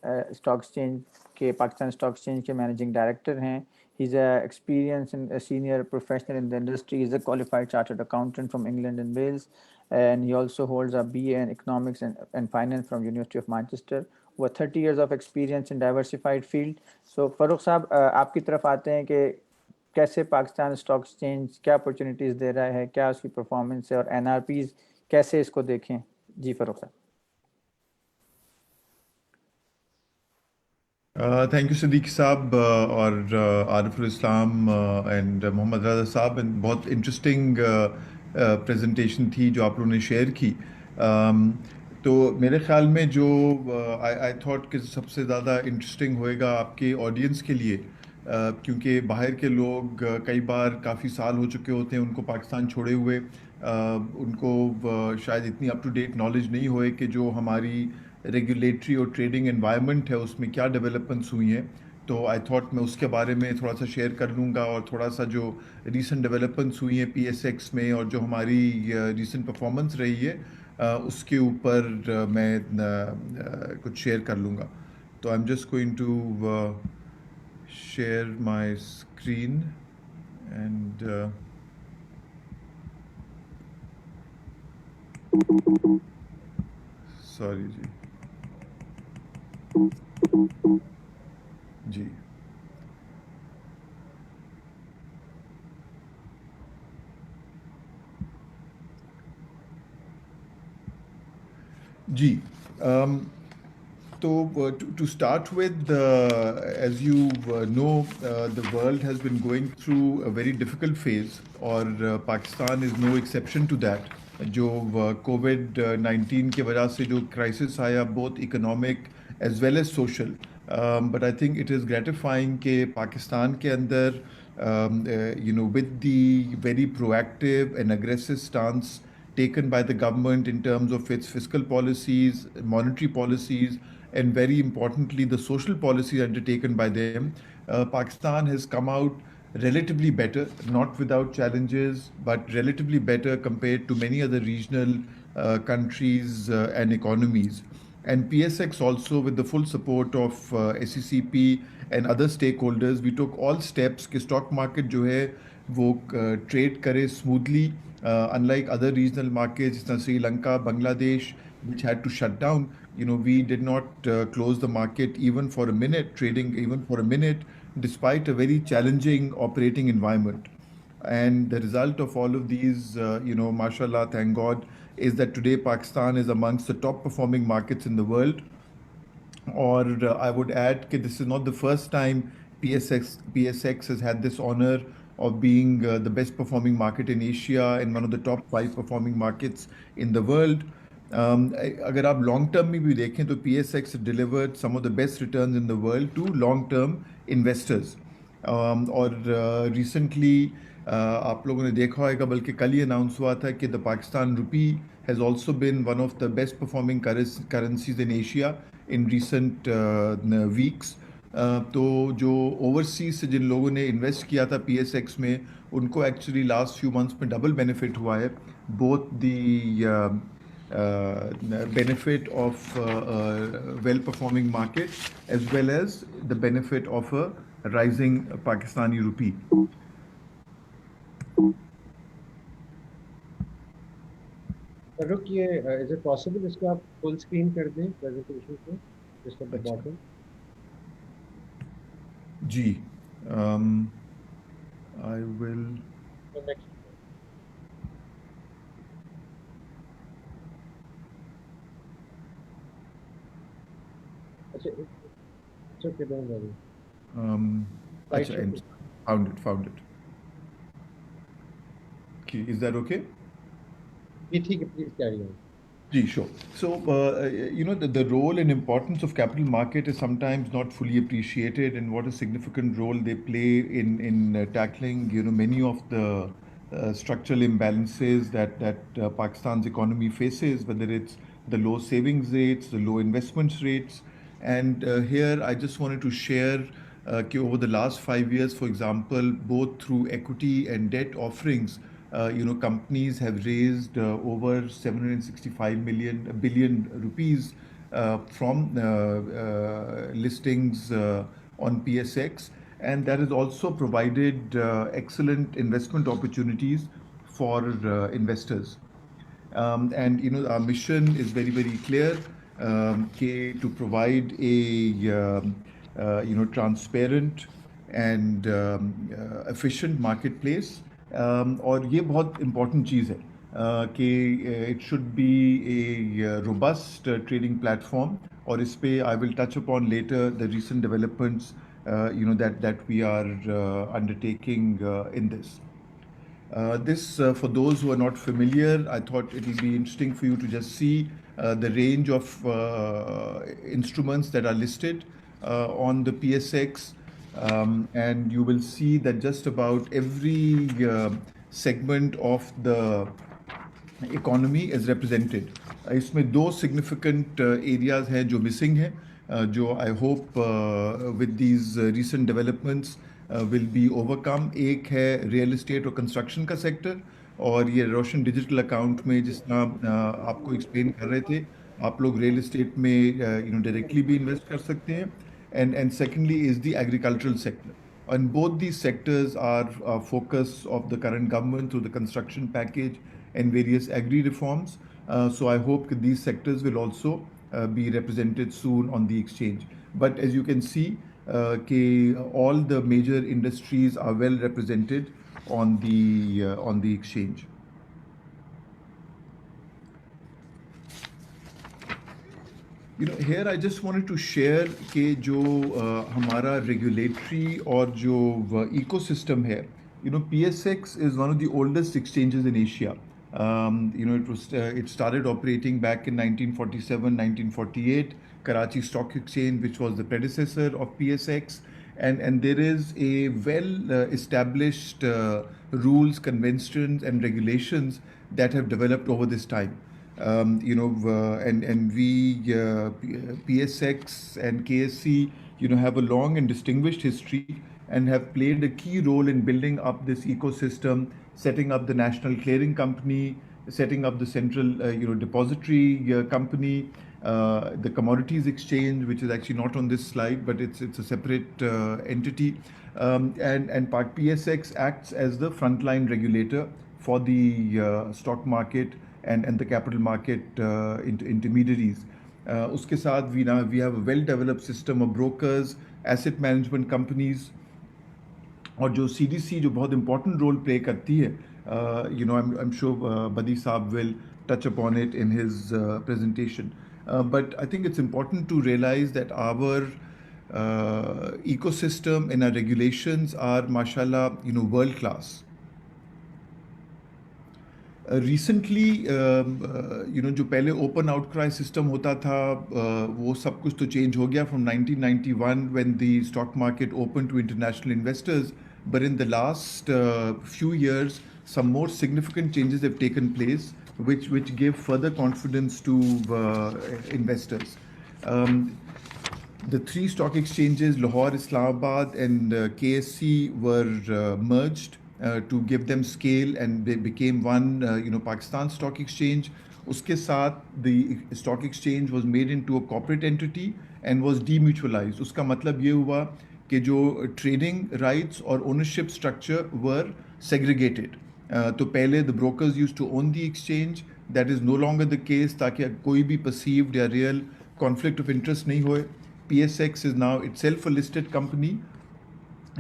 स्टॉक एक्सचेंज के, पाकिस्तान स्टॉक एक्सचेंज के मैनेजिंग डायरेक्टर हैं. He's a experienced and a senior professional in the industry. He's a qualified chartered accountant from England and Wales, and he also holds a BA in economics and finance from University of Manchester. With 30 years of experience in diversified field. So Farooq साहब आपकी तरफ आते हैं कि कैसे Pakistan stock exchange क्या opportunities दे रहा है, क्या उसकी परफॉर्मेंस है, और NRPs कैसे इसको देखें. जी फारूक साहब. थैंक यू सिद्दीकी साहब और आरिफुल इस्लाम एंड मोहम्मद रज़ा साहब. बहुत इंटरेस्टिंग प्रेजेंटेशन थी जो आप लोगों ने शेयर की. तो मेरे ख्याल में जो आई थॉट कि सबसे ज़्यादा इंटरेस्टिंग होएगा आपके ऑडियंस के लिए, क्योंकि बाहर के लोग कई बार काफ़ी साल हो चुके होते हैं उनको पाकिस्तान छोड़े हुए, उनको शायद इतनी अप टू डेट नॉलेज नहीं होए कि जो हमारी रेगुलेटरी और ट्रेडिंग एनवायरनमेंट है उसमें क्या डेवलपमेंट्स हुई हैं. तो आई थॉट मैं उसके बारे में थोड़ा सा शेयर कर लूँगा, और थोड़ा सा जो रीसेंट डेवलपमेंट्स हुई हैं PSX में और जो हमारी रीसेंट परफॉर्मेंस रही है उसके ऊपर मैं कुछ शेयर कर लूँगा. तो I am just going to share my screen and sorry जी. जी. So to start with, as you know, the world has been going through a very difficult phase, और Pakistan is no exception to that. जो COVID-19 की वजह से जो crisis आया, both economic as well as social. But I think it is gratifying कि पाकिस्तान के अंदर, with the very proactive and aggressive stance taken by the government in terms of its fiscal policies, monetary policies, and very importantly the social policies undertaken by them, Pakistan has come out relatively better, not without challenges, but relatively better compared to many other regional countries and economies. And PSX also, with the full support of SECP and other stakeholders, we took all steps कि stock market जो है वो trade करे smoothly, unlike other regional markets like Sri Lanka, Bangladesh, which had to shut down. We did not close the market even for a minute, trading even for a minute, despite a very challenging operating environment. And the result of all of these, mashallah, thank God, is that today Pakistan is amongst the top performing markets in the world. Or I would add that this is not the first time PSX has had this honor of being the best performing market in Asia and one of the top 5 performing markets in the world. अगर आप long term में भी देखें तो PSX delivered some of the best returns in the world to long term investors. और recently आप लोगों ने देखा होगा, बल्कि कल ही अनाउंस हुआ था कि the Pakistan rupee has also been one of the best performing currencies in Asia in recent weeks. तो जो ओवरसीज से जिन लोगों ने इन्वेस्ट किया था PSX में उनको एक्चुअली लास्ट फ्यू मंथ्स में डबल बेनिफिट हुआ है both the benefit of a well-performing market as well as the benefit of a rising Pakistani rupee. Farooq, is it possible इसको आप full screen कर दें presentation को just at the bottom? Ji, I will. The next. It's okay, don't worry. Achha, found it. Okay, is that okay? Please carry on. Gee, sure. So, the role and importance of capital market is sometimes not fully appreciated, and what a significant role they play in tackling, many of the structural imbalances that Pakistan's economy faces, whether it's the low savings rates, the low investments rates. And here I just wanted to share over the last 5 years, for example, both through equity and debt offerings, companies have raised over 765 billion rupees from listings on PSX, and that has also provided excellent investment opportunities for investors. And our mission is very, very clear, to provide a transparent and efficient marketplace. और ये बहुत important चीज़ है कि it should be a robust trading platform. और इस पे I will touch upon later the recent developments that we are undertaking in this. For those who are not familiar, I thought it will be interesting for you to just see the range of instruments that are listed on the PSX, and you will see that just about every segment of the economy is represented. इसमें दो significant areas हैं जो missing हैं, जो I hope with these recent developments will be overcome. एक है real estate और construction का sector, और ये रोशन डिजिटल अकाउंट में जिस तरह आपको एक्सप्लेन कर रहे थे, आप लोग रियल एस्टेट में डायरेक्टली भी इन्वेस्ट कर सकते हैं. And secondly is the agricultural sector. And both these sectors are a focus of the current government through the construction package and various agri reforms. So I hope that these sectors will also be represented soon on the exchange. But as you can see, all the major industries are well represented on the exchange. Here I just wanted to share कि जो हमारा regulatory और जो ecosystem है, PSX is one of the oldest exchanges in Asia. It started operating back in 1947, 1948. Karachi Stock Exchange, which was the predecessor of PSX, and there is a well established rules, conventions, and regulations that have developed over this time. And we PSX and KSC have a long and distinguished history and have played a key role in building up this ecosystem, setting up the national clearing company, setting up the central depository company, the commodities exchange, which is actually not on this slide, but it's a separate entity, and PSX acts as the frontline regulator for the stock market and the capital market intermediaries. Uske saath we have a well-developed system of brokers, asset management companies, और जो CDC जो बहुत important role play करती है, I'm sure Badi Saab will touch upon it in his presentation. But I think it's important to realize that our ecosystem and our regulations are, mashallah, world class. Recently, जो पहले open outcry system होता था, वो सब कुछ तो change हो गया from 1991 when the stock market opened to international investors. But in the last few years, some more significant changes have taken place which give further confidence to investors. Um, the three stock exchanges, Lahore, Islamabad, and KSC, were merged to give them scale, and they became one, Pakistan Stock Exchange. Uske saath, the stock exchange was made into a corporate entity and was demutualized. Uska matlab ye hua कि जो trading rights और ownership structure were segregated. तो पहले the brokers used to own the exchange. That is no longer the case, ताकि कोई भी perceived या real conflict of interest नहीं होए. PSX is now itself a listed company,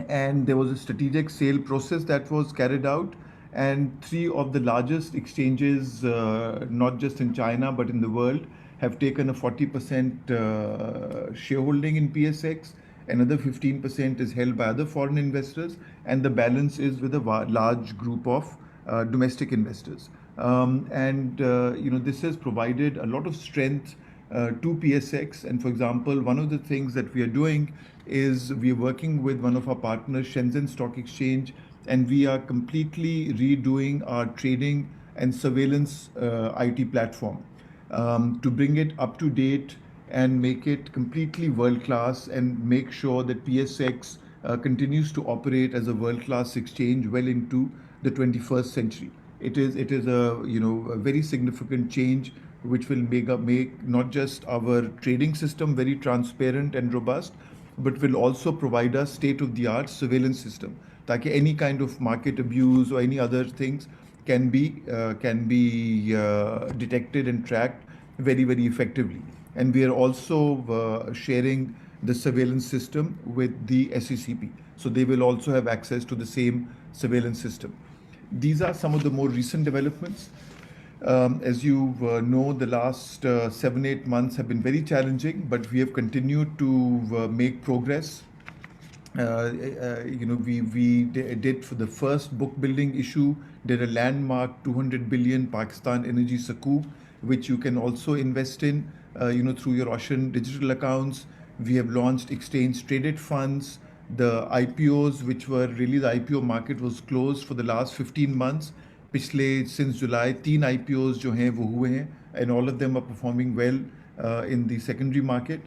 and there was a strategic sale process that was carried out, and three of the largest exchanges, not just in China but in the world, have taken a 40% shareholding in PSX. Another 15% is held by other foreign investors, and the balance is with a large group of domestic investors. This has provided a lot of strength to PSX. And for example, one of the things that we are doing is we are working with one of our partners, Shenzhen Stock Exchange, and we are completely redoing our trading and surveillance IT platform to bring it up to date and make it completely world class, and make sure that PSX continues to operate as a world class exchange well into the 21st century. It is a very significant change which will make not just our trading system very transparent and robust, but will also provide us state-of-the-art surveillance system, ताकि any kind of market abuse or any other things can be detected and tracked very, very effectively. And we are also sharing the surveillance system with the SECP, so they will also have access to the same surveillance system. These are some of the more recent developments. As you know, the last 7-8 months have been very challenging, but we have continued to make progress. We did for the first book building issue, did a landmark 200 billion Pakistan Energy Sukuk, which you can also invest in, through your Ocean digital accounts. We have launched exchange traded funds. The IPOs, which were really, the IPO market was closed for the last 15 months. Since July, 3 IPOs जो हैं वो हुए हैं, and all of them are performing well in the secondary market.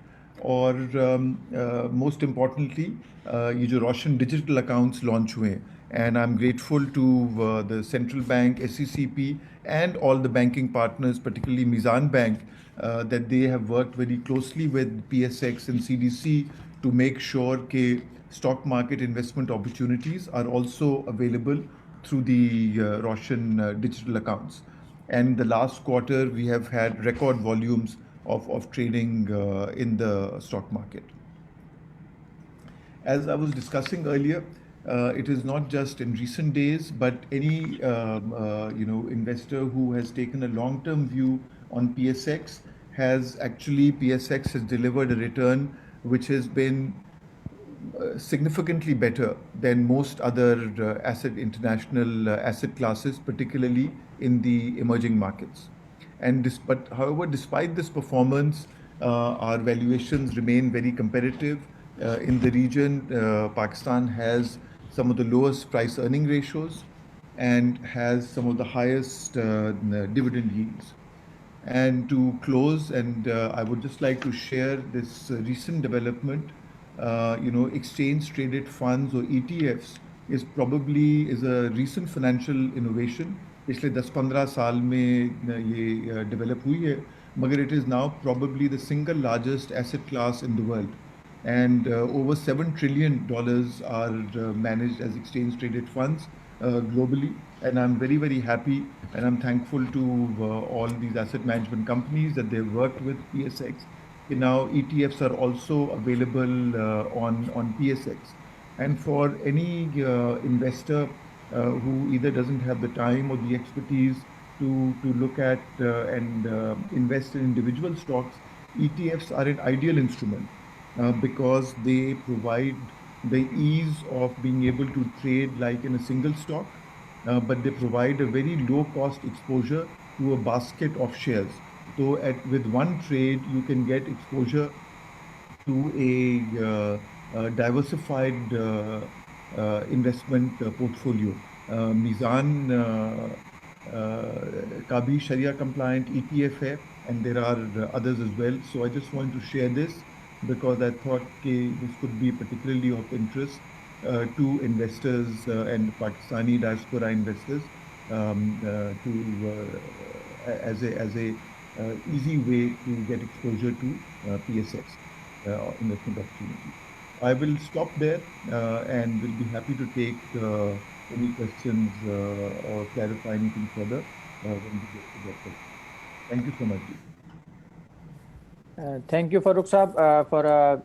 और most importantly, ये जो Roshan digital accounts launch हुए हैं, and I'm grateful to the central bank, SECP, and all the banking partners, particularly Mizan Bank, that they have worked very closely with PSX and CDC to make sure that stock market investment opportunities are also available through the Roshan digital accounts. And the last quarter, we have had record volumes of trading in the stock market. As I was discussing earlier, it is not just in recent days, but any investor who has taken a long-term view on PSX PSX has delivered a return which has been significantly better than most other international asset classes, particularly in the emerging markets. However, despite this performance, our valuations remain very competitive. In the region, Pakistan has some of the lowest price earning ratios and has some of the highest dividend yields. And to close, I would just like to share this recent development. Exchange traded funds or ETFs is a recent financial innovation. पिछले 10-15 साल में ये develop हुई है, मगर it is now probably the single largest asset class in the world, and over $7 trillion are managed as exchange traded funds globally. And I'm very, very happy, and I'm thankful to all these asset management companies that they've worked with PSX. Now ETFs are also available on PSX, and for any investor who either doesn't have the time or the expertise to look at and invest in individual stocks, ETFs are an ideal instrument because they provide the ease of being able to trade like in a single stock, but they provide a very low cost exposure to a basket of shares. So with one trade, you can get exposure to a diversified investment portfolio. Mizan का भी Sharia compliant ETF है, and there are others as well. So I just want to share this because I thought this could be particularly of interest to investors and Pakistani diaspora investors as a easy way to get exposure to PSX investment opportunity. I will stop there and will be happy to take any questions or clarify anything further when we get to that question. Thank you so much. Thank you, Farooq Saab, for a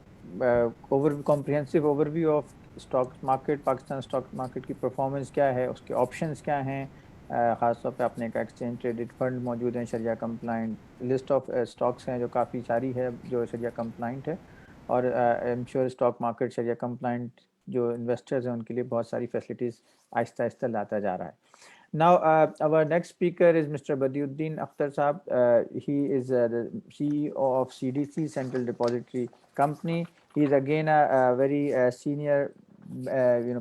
comprehensive overview of stock market, Pakistan stock market की performance क्या है, उसके options क्या हैं, ख़ासतौर पे अपने का exchange traded fund मौजूद हैं, शरिया compliant list of stocks हैं जो काफ़ी सारी है जो शरिया compliant है, और I'm sure stock market Shariah compliant जो investors हैं उनके लिए बहुत सारी facilities आहिस्ता आहिस्ता लाता जा रहा है. Now, our next speaker is Mr. Badiuddin Akhtar Saab. He is the CEO of CDC Central Depository Company. He is again a very senior,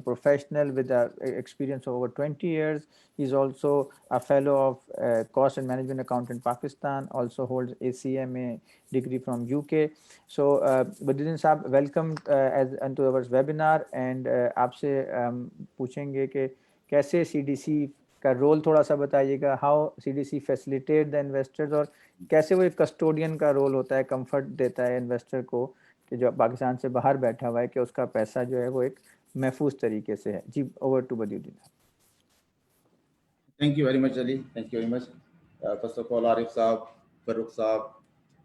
professional with experience of over 20 years. He is also a fellow of Cost and Management Accountant Pakistan. Also holds ACMA degree from UK. So, Badiuddin Saab, welcome onto our webinar. And आपसे पूछेंगे कि कैसे CDC का role थोड़ा सा बताइएगा, how CDC facilitate the investors, और कैसे वो एक कस्टोडियन का रोल होता है, कंफर्ट देता है इन्वेस्टर को कि जो पाकिस्तान से बाहर बैठा हुआ है कि उसका पैसा जो है वो एक महफूज तरीके से है. जी, over to Badiuddin. Thank you very much, Ali. Thank you very much. First of all, Arif Saab, Farooq Saab,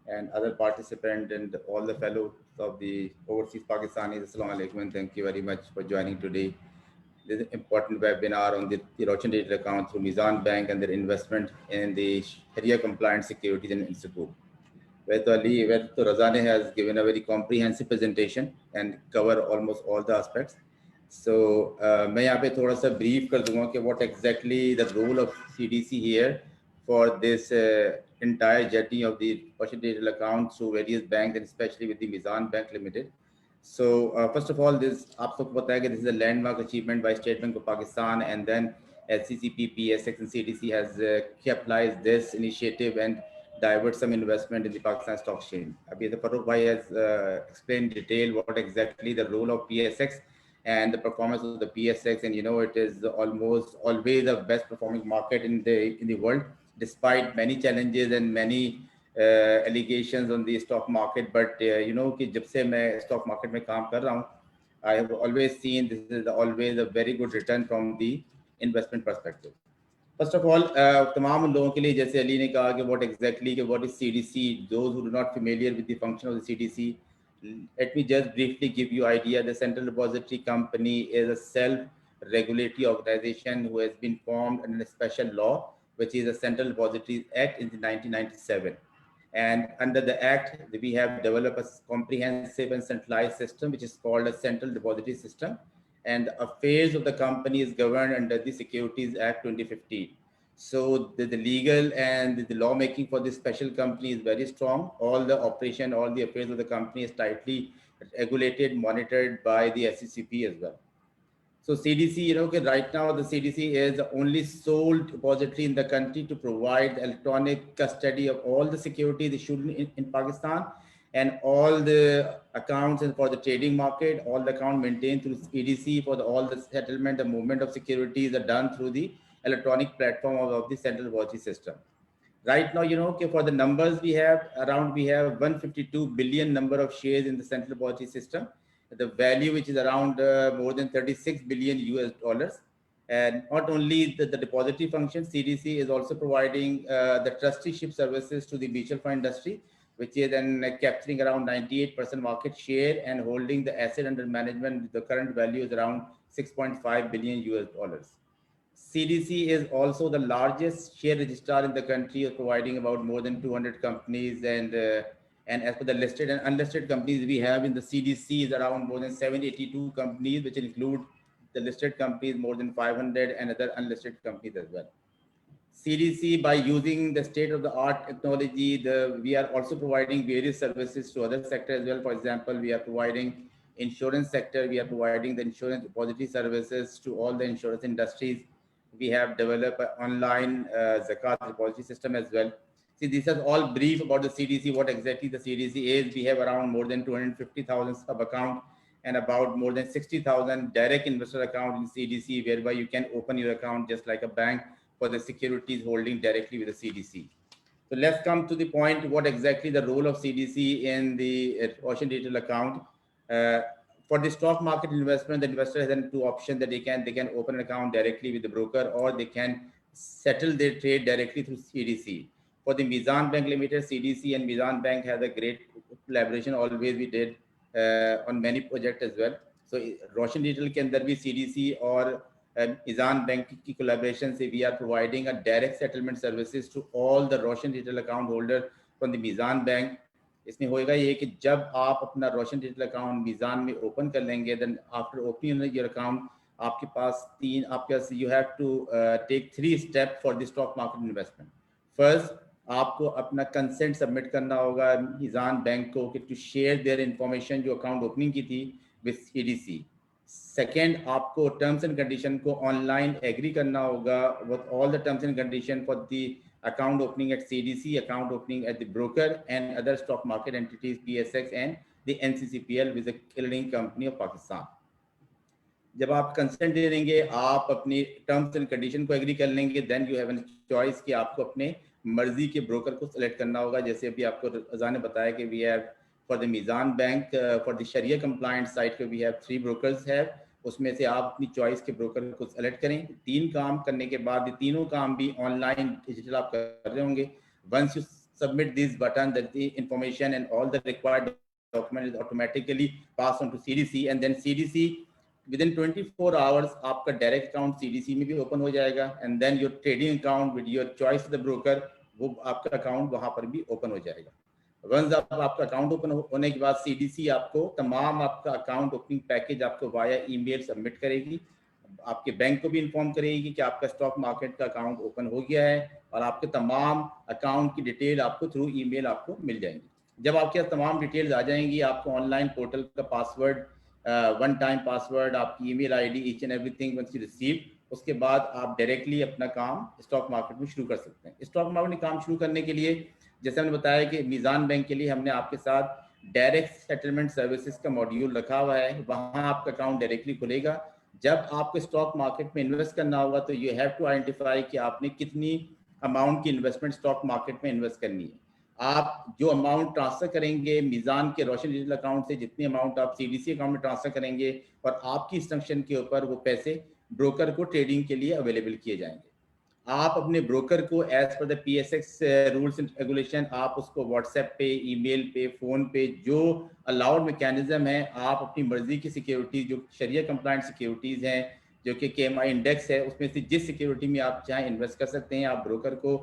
and other participants and all the fellows of the overseas Pakistanis, Assalamu alaikum, and thank you very much for joining today. This is an important webinar on the Roshan Digital account through Mizan Bank and their investment in the Sharia compliant securities and Institute. Where Razane has given a very comprehensive presentation and cover almost all the aspects. So, मैं यहाँ पे थोड़ा सा brief कर दूँगा कि what exactly the role of CDC here for this entire journey of the Roshan Digital account through various banks and especially with the Mizan Bank Limited. So first of all, this आप सबको पता है कि this is a landmark achievement by State Bank of Pakistan, and then SCCP, PSX, and CDC has capitalized this initiative and divert some investment in the Pakistan Stock Exchange. Abhi the Farooq Bhai has explained in detail what exactly the role of PSX and the performance of the PSX, and it is almost always the best performing market in the world, despite many challenges and many allegations on the stock market. But कि जब से मैं stock market में काम कर रहा हूँ, I have always seen this is always a very good return from the investment perspective. First of all, तमाम लोगों के लिए जैसे अली ने कहा कि what is CDC, those who are not familiar with the function of the CDC, let me just briefly give you idea. The Central Depository Company is a self-regulatory organization who has been formed under a special law, which is the Central Depositories Act in 1997. And under the Act, we have developed a comprehensive and centralized system, which is called a Central Depository System. And the affairs of the company is governed under the Securities Act 2015. So the legal and the lawmaking for this special company is very strong. All the operation, all the affairs of the company is tightly regulated, monitored by the SCCP as well. So CDC, right now the CDC is the only sole depository in the country to provide electronic custody of all the securities issued in Pakistan, and all the accounts and for the trading market, all the account maintained through CDC for all the settlement, the movement of securities are done through the electronic platform of the Central Depository System. Right now, for the numbers we have 152 billion number of shares in the Central Depository System. The value which is around more than 36 billion US dollars. And not only the depository function, CDC is also providing the trusteeship services to the mutual fund industry, which is then capturing around 98% market share and holding the asset under management. The current value is around 6.5 billion US dollars. CDC is also the largest share registrar in the country, providing about more than 200 companies, and as per the listed and unlisted companies we have in the CDC is around more than 782 companies, which include the listed companies more than 500 and other unlisted companies as well. CDC, by using the state-of-the-art technology, we are also providing various services to other sectors as well. For example, we are providing insurance sector, we are providing the insurance depository services to all the insurance industries. we have developed an online zakat repository system as well. See, this is all brief about the CDC, what exactly the CDC is. We have around more than 250,000 sub account and about more than 60,000 direct investor account in CDC, whereby you can open your account just like a bank for the securities holding directly with the CDC. So let's come to the point, what exactly the role of CDC in the Ocean Digital account. For the stock market investment, the investor has then two options that they can open an account directly with the broker, or they can settle their trade directly through CDC. For the Mizan Bank Limited, CDC and Mizan Bank has a great collaboration. Always we did on many projects as well. So Roshan Digital के अंदर भी CDC और Mizan Bank की collaboration से we are providing a direct settlement services to all the Roshan Digital account holder from the Mizan Bank. इसमें होएगा ये कि जब आप अपना रोशन डिजिटल अकाउंट मीज़ान में ओपन कर लेंगे, then after opening your account आपके पास you have to take 3 step for the stock market investment. First, आपको अपना कंसेंट सबमिट करना होगा मीज़ान बैंक को कि टू शेयर देयर इंफॉर्मेशन जो अकाउंट ओपनिंग की थी विद CDC. सेकेंड, आपको टर्म्स एंड कंडीशन को ऑनलाइन एग्री करना होगा with all the terms and condition for the account opening at CDC, account opening at the broker and other stock market entities, PSX and the NCCPL with the clearing company of Pakistan. जब आप consent दे देंगे, आप अपनी terms and condition को agree कर लेंगे, then you have an choice कि आपको अपने मर्जी के ब्रोकर को सेलेक्ट करना होगा. जैसे अभी आपको अज़ा ने बताया कि we have for the Meezan Bank for the Shariah compliant site पे वी हैव 3 ब्रोकर्स हैव. उसमें से आप अपनी चॉइस के ब्रोकर को सेलेक्ट करें. 3 काम करने के बाद ये तीनों काम भी ऑनलाइन डिजिटल आप कर रहे होंगे. Once you submit this button, that the information and all the required document is automatically pass on to CDC and then CDC within 24 hours आपका डायरेक्ट अकाउंट CDC में भी ओपन हो जाएगा and then your trading account with your choice the broker, वो आपका account वहां पर भी ओपन हो जाएगा. वंस आपका अकाउंट ओपन होने के बाद CDC आपको तमाम आपका अकाउंट ओपनिंग पैकेज आपको वाया ईमेल सबमिट करेगी. आपके बैंक को भी इन्फॉर्म करेगी कि आपका स्टॉक मार्केट का अकाउंट ओपन हो गया है और आपके तमाम अकाउंट की डिटेल आपको थ्रू ईमेल आपको मिल जाएंगी. जब आपके पास तमाम डिटेल्स आ जाएंगी, आपको ऑनलाइन पोर्टल का पासवर्ड, 1 टाइम पासवर्ड, आपकी email ID, each and everything once you receive, उसके बाद आप डायरेक्टली अपना काम स्टॉक मार्केट में शुरू कर सकते हैं. स्टॉक मार्केट में काम शुरू करने के लिए जैसे हमने बताया कि मीज़ान बैंक के लिए हमने आपके साथ डायरेक्ट सेटलमेंट सर्विसेज का मॉड्यूल रखा हुआ है. वहाँ आपका अकाउंट डायरेक्टली खुलेगा. जब आपको स्टॉक मार्केट में इन्वेस्ट करना होगा तो यू हैव टू आइडेंटिफाई कि आपने कितनी अमाउंट की इन्वेस्टमेंट स्टॉक मार्केट में इन्वेस्ट करनी है. आप जो अमाउंट ट्रांसफर करेंगे मीज़ान के रोशन डिजिटल अकाउंट से, जितनी अमाउंट आप CDC अकाउंट में ट्रांसफर करेंगे और आपकी इंस्ट्रक्शन के ऊपर वो पैसे ब्रोकर को ट्रेडिंग के लिए अवेलेबल किए जाएंगे. आप अपने ब्रोकर को as per the PSX rules and regulation आप उसको व्हाट्सएप पे, ईमेल पे, फोन पे, जो अलाउड मैकेनिज्म है, आप अपनी मर्जी की सिक्योरिटीज जो शरिया कंप्लायंट सिक्योरिटीज हैं, जो कि KMI इंडेक्स है, उसमें से जिस सिक्योरिटी में आप चाहें इन्वेस्ट कर सकते हैं. आप ब्रोकर को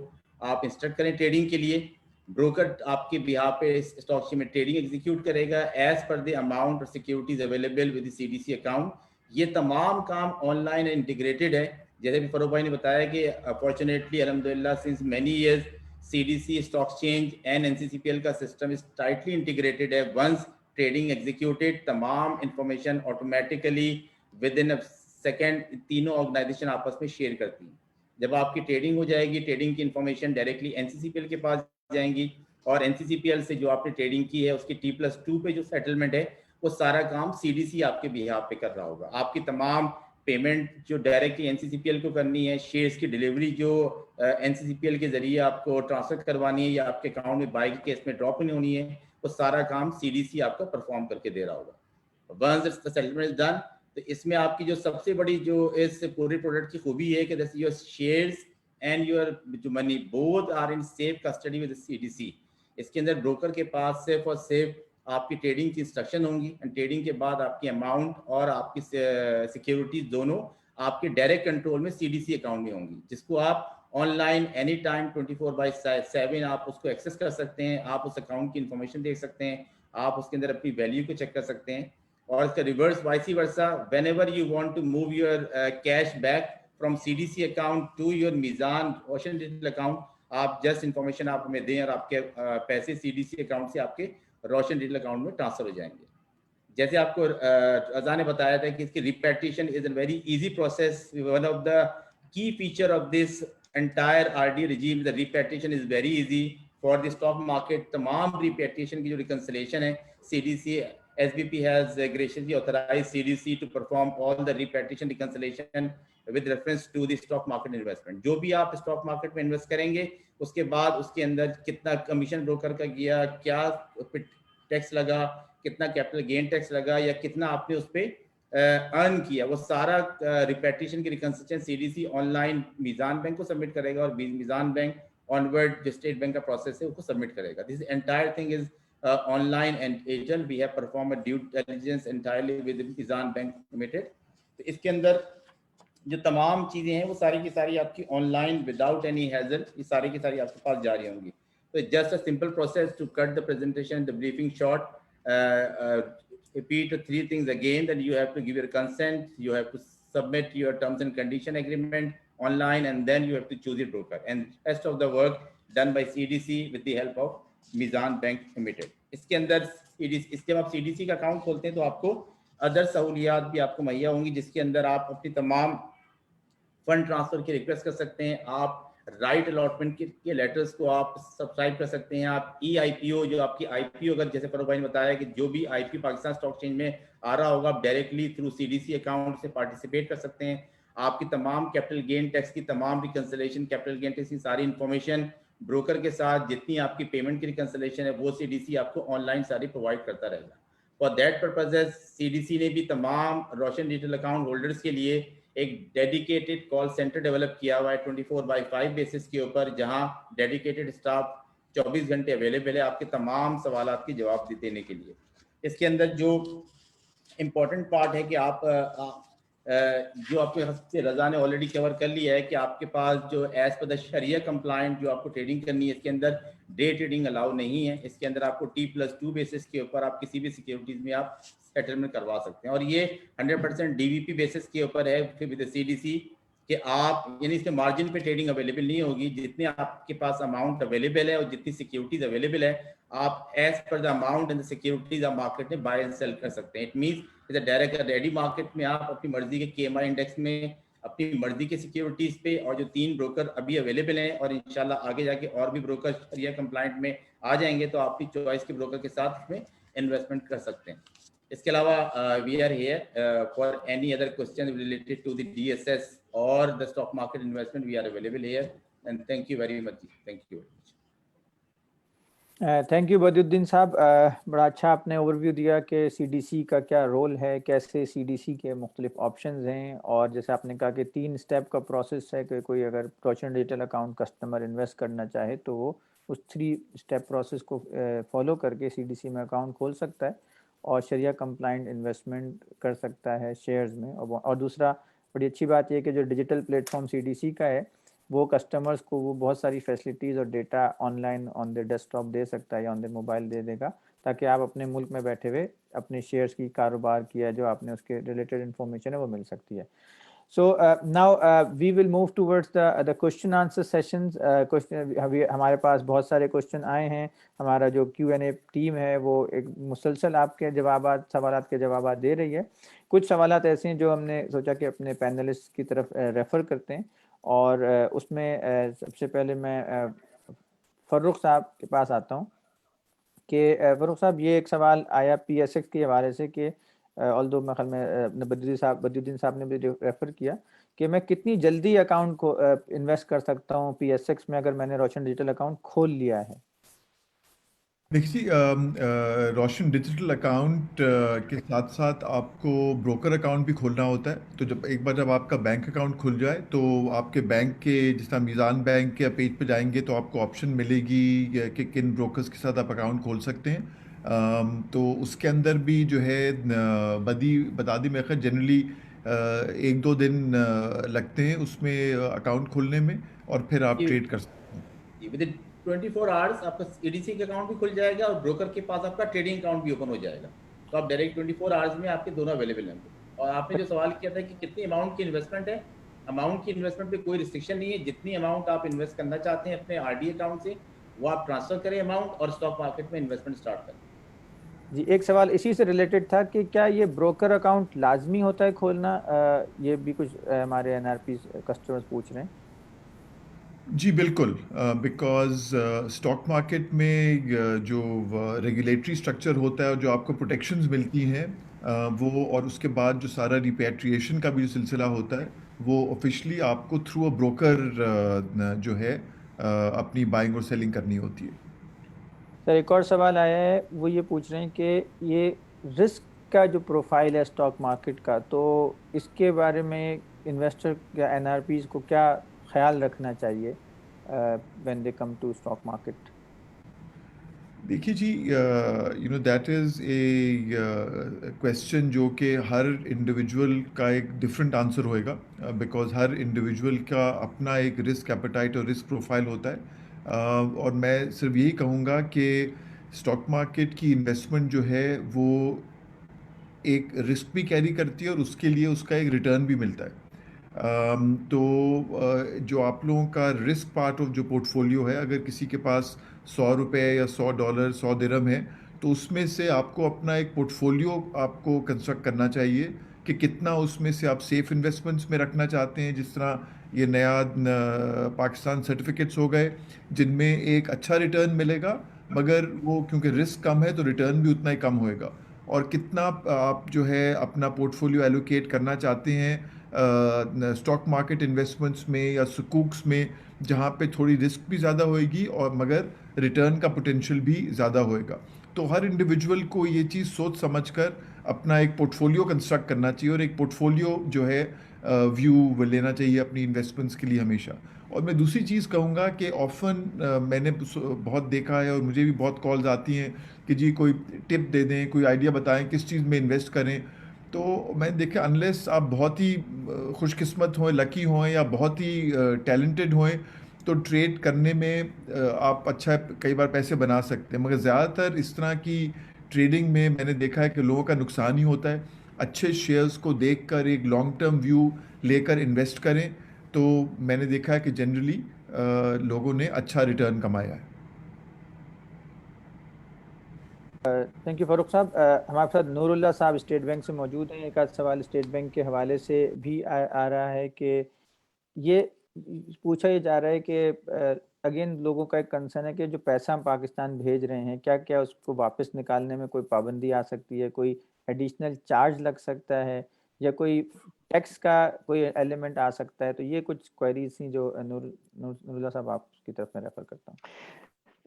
आप इंस्ट्रक्ट करें ट्रेडिंग के लिए. ब्रोकर आपके बिहाफ पे स्टॉक में ट्रेडिंग एग्जीक्यूट करेगा एज पर द अमाउंट और securities available with CDC account. ये तमाम काम ऑनलाइन इंटीग्रेटेड है. जैसे भी फरूख भाई ने बताया कि अपॉर्चुनेटली अल्हम्दुलिल्लाह since many years CDC stock exchange and NCCPL का सिस्टम इज टाइटली इंटीग्रेटेड है. वंस ट्रेडिंग एग्जीक्यूटेड, तमाम information automatically with in a second तीनों ऑर्गेनाइजेशन आपस में शेयर करती हैं. जब आपकी ट्रेडिंग हो जाएगी, ट्रेडिंग की इंफॉर्मेशन डायरेक्टली NCCPL के पास जाएंगी और NCCPL से जो आपने ट्रेडिंग की है उसकी T+2 पे जो सेटलमेंट है वो सारा काम CDC आपके बिहाफ पे कर रहा होगा. आपकी तमाम पेमेंट जो डायरेक्टली NCCPL को करनी है, शेयर्स की डिलीवरी जो NCCPL के जरिए आपको ट्रांसफर करवानी है या आपके अकाउंट में बाई के केस में ड्रॉप नहीं होनी है, वो सारा काम CDC आपका परफॉर्म करके दे रहा होगा. Once the settlement is done, तो इसमें आपकी जो सबसे बड़ी जो इस पूरे प्रोडक्ट की खूबी है कि जैसे योर शेयर्स एंड योर जो money both are in safe custody with CDC. इसके अंदर ब्रोकर के पास सिर्फ और सिर्फ आपकी ट्रेडिंग की इंस्ट्रक्शन होंगी एंड ट्रेडिंग के बाद आपकी अमाउंट और आपकी सिक्योरिटीज दोनों आपके डायरेक्ट कंट्रोल में CDC अकाउंट में होंगी, जिसको आप ऑनलाइन एनी टाइम 24/7 आप उसको एक्सेस कर सकते हैं. आप उस अकाउंट की इंफॉर्मेशन देख सकते हैं, आप उसके अंदर अपनी वैल्यू को चेक कर सकते हैं. और इसका reverse vice versa, whenever you want to move your cash back from CDC account to your Meezan ocean digital account, आप जस्ट इंफॉर्मेशन आप हमें दें और आपके पैसे CDC अकाउंट से आपके रोशन डिजिटल अकाउंट में ट्रांसफर हो जाएंगे. जैसे आपको अज़ा ने बताया था कि इसकी repatriation is a very easy process. One of the key feature of this entire RD regime, the repatriation is very easy for the stock market. तमाम repatriation की जो reconciliation है, CDC SBP has graciously authorized CDC to perform all the repatriation reconciliation with reference to the stock market investment. जो भी आप stock market में invest करेंगे, उसके बाद उसके अंदर कितना commission broker का किया, क्या टैक्स लगा, कितना कैपिटल गेन टैक्स लगा, या कितना आपने उस पर अर्न किया, वो सारा रिपेट्रिएशन की reconciliation CDC online Meezan bank को सबमिट करेगा और मीज़ान बैंक ऑनवर्ड जो स्टेट बैंक का प्रोसेस है उसको सबमिट करेगा. This entire thing is online and agent. We have perform a due diligence entirely with Meezan bank limited. तो इसके अंदर जो तमाम चीज़ें हैं वो सारी की सारी आपकी ऑनलाइन विदाउट एनी हैजल, ये सारी की सारी आपके पास जारी होंगी. तो just a simple process to cut the presentation, the briefing short. Repeat three things again, that you have to give your consent, you have to submit your terms and condition agreement online, and then you have to choose your broker, and rest of the work done by CDC with the help of Mizan Bank Limited. इसके अंदर जब आप CDC का account खोलते हैं तो आपको other सहूलियात भी आपको मुहैया होंगी, जिसके अंदर आप अपनी तमाम फंड ट्रांसफर की रिक्वेस्ट कर सकते हैं, आप राइट अलॉटमेंट के लेटर्स को आप सब्सक्राइब कर सकते हैं, आप IPO जो आपकी IPO, अगर जैसे फरूख भाई ने बताया कि जो भी IPO पाकिस्तान स्टॉक एक्सचेंज में आ रहा होगा, आप डायरेक्टली थ्रू CDC अकाउंट से पार्टिसिपेट कर सकते हैं. आपकी तमाम कैपिटल गेन टैक्स की तमाम रिकंसिलेशन, कैपिटल गेन टैक्स की सारी इंफॉर्मेशन ब्रोकर के साथ, जितनी आपकी पेमेंट की रिकंसिलेशन है वो CDC आपको ऑनलाइन सारी प्रोवाइड करता रहेगा. फॉर दैट पर्पजेज CDC ने भी तमाम रोशन डिजिटल अकाउंट होल्डर्स के लिए एक डेडिकेटेड कॉल सेंटर डेवलप किया हुआ है 24/5 बेसिस के ऊपर, जहां डेडिकेटेड स्टाफ 24 घंटे अवेलेबल है आपके तमाम सवालात के जवाब देने के लिए. इसके अंदर जो इम्पोर्टेंट पार्ट है कि आप जो आपके हस्ते रजा ने ऑलरेडी कवर कर लिया है कि आपके पास जो as per the Shariah compliant जो आपको ट्रेडिंग करनी है, इसके अंदर डे ट्रेडिंग अलाउ नहीं है. इसके अंदर आपको T+2 बेसिस के ऊपर आप किसी भी सिक्योरिटीज में आप सेटलमेंट करवा सकते हैं, और ये 100% DVP बेसिस के ऊपर है फिर विद CDC कि आप, यानी इसमें मार्जिन पे ट्रेडिंग अवेलेबल नहीं होगी. जितने आपके पास अमाउंट अवेलेबल है और जितनी सिक्योरिटीज अवेलेबल है, आप as per the amount and the securities आप मार्केट में बाय एंड सेल कर सकते हैं. It means is a direct ready market में आप अपनी मर्जी के KMI इंडेक्स में अपनी मर्जी के सिक्योरिटीज पे, और जो 3 ब्रोकर अभी अवेलेबल हैं और इंशाल्लाह आगे जाके और भी ब्रोकर शरिया कंप्लायंट में आ जाएंगे, तो आप अपनी चॉइस के ब्रोकर के साथ इसमें इन्वेस्टमेंट कर सकते हैं. इसके अलावा we are here for any other question related to the DSS और the stock market investment. We are available here and thank you very much. Thank you. Thank you Badiuddin sahab. बड़ा अच्छा आपने ओवरव्यू दिया कि CDC का क्या रोल है, कैसे CDC के मुख्तलिफ ऑप्शंस हैं, और जैसे आपने कहा कि 3 स्टेप का प्रोसेस है कि कोई अगर रोशन डिजिटल अकाउंट कस्टमर इन्वेस्ट करना चाहे तो वो उस 3 स्टेप प्रोसेस को फॉलो करके CDC में अकाउंट खोल सकता है और शरिया कंप्लाइंट इन्वेस्टमेंट कर सकता है शेयर्स में. और दूसरा बड़ी अच्छी बात यह कि जो डिजिटल प्लेटफॉर्म CDC का है वो कस्टमर्स को वो बहुत सारी फैसिलिटीज़ और data online on the desktop दे सकता है या ऑन द मोबाइल दे देगा, ताकि आप अपने मुल्क में बैठे हुए अपने शेयर्स की कारोबार किया जो आपने उसके रिलेटेड इन्फॉर्मेशन है वो मिल सकती है. So now we will move towards the question answer sessions. हमारे पास बहुत सारे क्वेश्चन आए हैं. हमारा जो Q&A टीम है वो एक मुसलसल आपके सवालात के जवाब दे रही है. कुछ सवालात ऐसे हैं जो हमने सोचा कि अपने पैनलिस्ट की तरफ रेफ़र करते हैं, और उसमें सबसे पहले मैं फ़र्रुख साहब के पास आता हूँ कि फ़र्रुख साहब, ये एक सवाल आया PSX के हवाले से कि ऑल्दो मैं ख्याल में बदियुद्दीन साहब ने भी रेफ़र किया कि मैं कितनी जल्दी अकाउंट को इन्वेस्ट कर सकता हूँ PSX में अगर मैंने रोशन डिजिटल अकाउंट खोल लिया है. देखिए, रोशन डिजिटल अकाउंट के साथ साथ आपको ब्रोकर अकाउंट भी खोलना होता है. तो जब आपका बैंक अकाउंट खुल जाए तो आपके बैंक के, जिस तरह मीज़ान बैंक के पेज पे जाएंगे तो आपको ऑप्शन मिलेगी कि किन ब्रोकर्स के साथ आप अकाउंट खोल सकते हैं. तो उसके अंदर भी जो है बता दी मैं जनरली 1-2 दिन लगते हैं उसमें अकाउंट खोलने में, और फिर आप ट्रेड कर सकते हैं. 24 आवर्स आपका CDC का अकाउंट भी खुल जाएगा और ब्रोकर के पास आपका ट्रेडिंग अकाउंट भी ओपन हो जाएगा. तो आप डायरेक्ट 24 आवर्स में आपके दोनों अवेलेबल हैं. और आपने जो सवाल किया था कि कितनी अमाउंट की इन्वेस्टमेंट है, अमाउंट की इन्वेस्टमेंट पे कोई रिस्ट्रिक्शन नहीं है. जितनी अमाउंट आप इन्वेस्ट करना चाहते हैं अपने RD अकाउंट से वो आप ट्रांसफर करें अमाउंट और स्टॉक मार्केट में इन्वेस्टमेंट स्टार्ट करें. जी, एक सवाल इसी से रिलेटेड था कि क्या ये ब्रोकर अकाउंट लाजमी होता है खोलना? ये भी कुछ हमारे एनआरपी कस्टमर्स पूछ रहे हैं। जी बिल्कुल, बिकॉज स्टॉक मार्केट में जो रेगुलेटरी स्ट्रक्चर होता है और जो आपको प्रोटेक्शंस मिलती हैं, वो और उसके बाद जो सारा रिपैट्रिएशन का भी जो सिलसिला होता है वो ऑफिशियली आपको थ्रू अ ब्रोकर जो है अपनी बाइंग और सेलिंग करनी होती है। सर एक और सवाल आया है, वो ये पूछ रहे हैं कि ये रिस्क का जो प्रोफाइल है स्टॉक मार्केट का, तो इसके बारे में इन्वेस्टर या एनआरपीज को क्या ख्याल रखना चाहिए when they come to stock market? देखिए जी, दैट इज़ ए क्वेश्चन जो कि हर इंडिविजुअल का एक डिफरेंट आंसर होएगा, बिकॉज हर इंडिविजुअल का अपना एक रिस्क एपेटाइट और रिस्क प्रोफाइल होता है। और मैं सिर्फ यही कहूँगा कि स्टॉक मार्केट की इन्वेस्टमेंट जो है वो एक रिस्क भी कैरी करती है और उसके लिए उसका एक रिटर्न भी मिलता है। जो आप लोगों का रिस्क पार्ट ऑफ जो पोर्टफोलियो है, अगर किसी के पास 100 रुपये या $100 100 दिरहम है, तो उसमें से आपको अपना एक पोर्टफोलियो आपको कंस्ट्रक्ट करना चाहिए कि कितना उसमें से आप सेफ इन्वेस्टमेंट्स में रखना चाहते हैं। जिस तरह ये नया पाकिस्तान सर्टिफिकेट्स हो गए जिनमें एक अच्छा रिटर्न मिलेगा, मगर वो क्योंकि रिस्क कम है तो रिटर्न भी उतना ही कम होएगा। और कितना आप जो है अपना पोर्टफोलियो एलोकेट करना चाहते हैं स्टॉक मार्केट इन्वेस्टमेंट्स में या सुकूक्स में, जहाँ पे थोड़ी रिस्क भी ज़्यादा होएगी और मगर रिटर्न का पोटेंशियल भी ज़्यादा होएगा। तो हर इंडिविजुअल को ये चीज़ सोच समझकर अपना एक पोर्टफोलियो कंस्ट्रक्ट करना चाहिए और एक पोर्टफोलियो जो है व्यू लेना चाहिए अपनी इन्वेस्टमेंट्स के लिए हमेशा। और मैं दूसरी चीज़ कहूँगा कि ऑफन मैंने बहुत देखा है और मुझे भी बहुत कॉल्स आती हैं कि जी कोई टिप दे दें, कोई आइडिया बताएं किस चीज़ में इन्वेस्ट करें। तो मैंने देखा अनलेस आप बहुत ही खुशकिस्मत हों, लकी हों या बहुत ही टैलेंटेड हों, तो ट्रेड करने में आप अच्छा कई बार पैसे बना सकते हैं, मगर ज़्यादातर इस तरह की ट्रेडिंग में मैंने देखा है कि लोगों का नुकसान ही होता है। अच्छे शेयर्स को देखकर एक लॉन्ग टर्म व्यू लेकर इन्वेस्ट करें, तो मैंने देखा है कि जनरली लोगों ने अच्छा रिटर्न कमाया है। थैंक यू फारूक साहब। हमारे साथ नूरुल्लाह साहब स्टेट बैंक से मौजूद हैं। एक आध सवाल स्टेट बैंक के हवाले से भी आ रहा है कि ये पूछा ये जा रहा है कि अगेन लोगों का एक कंसर्न है कि जो पैसा हम पाकिस्तान भेज रहे हैं, क्या क्या उसको वापस निकालने में कोई पाबंदी आ सकती है, कोई एडिशनल चार्ज लग सकता है, या कोई टैक्स का कोई एलिमेंट आ सकता है? तो ये कुछ क्वेरीज थी जो नूरुल्लाह साहब आपकी तरफ में रेफर करता हूँ।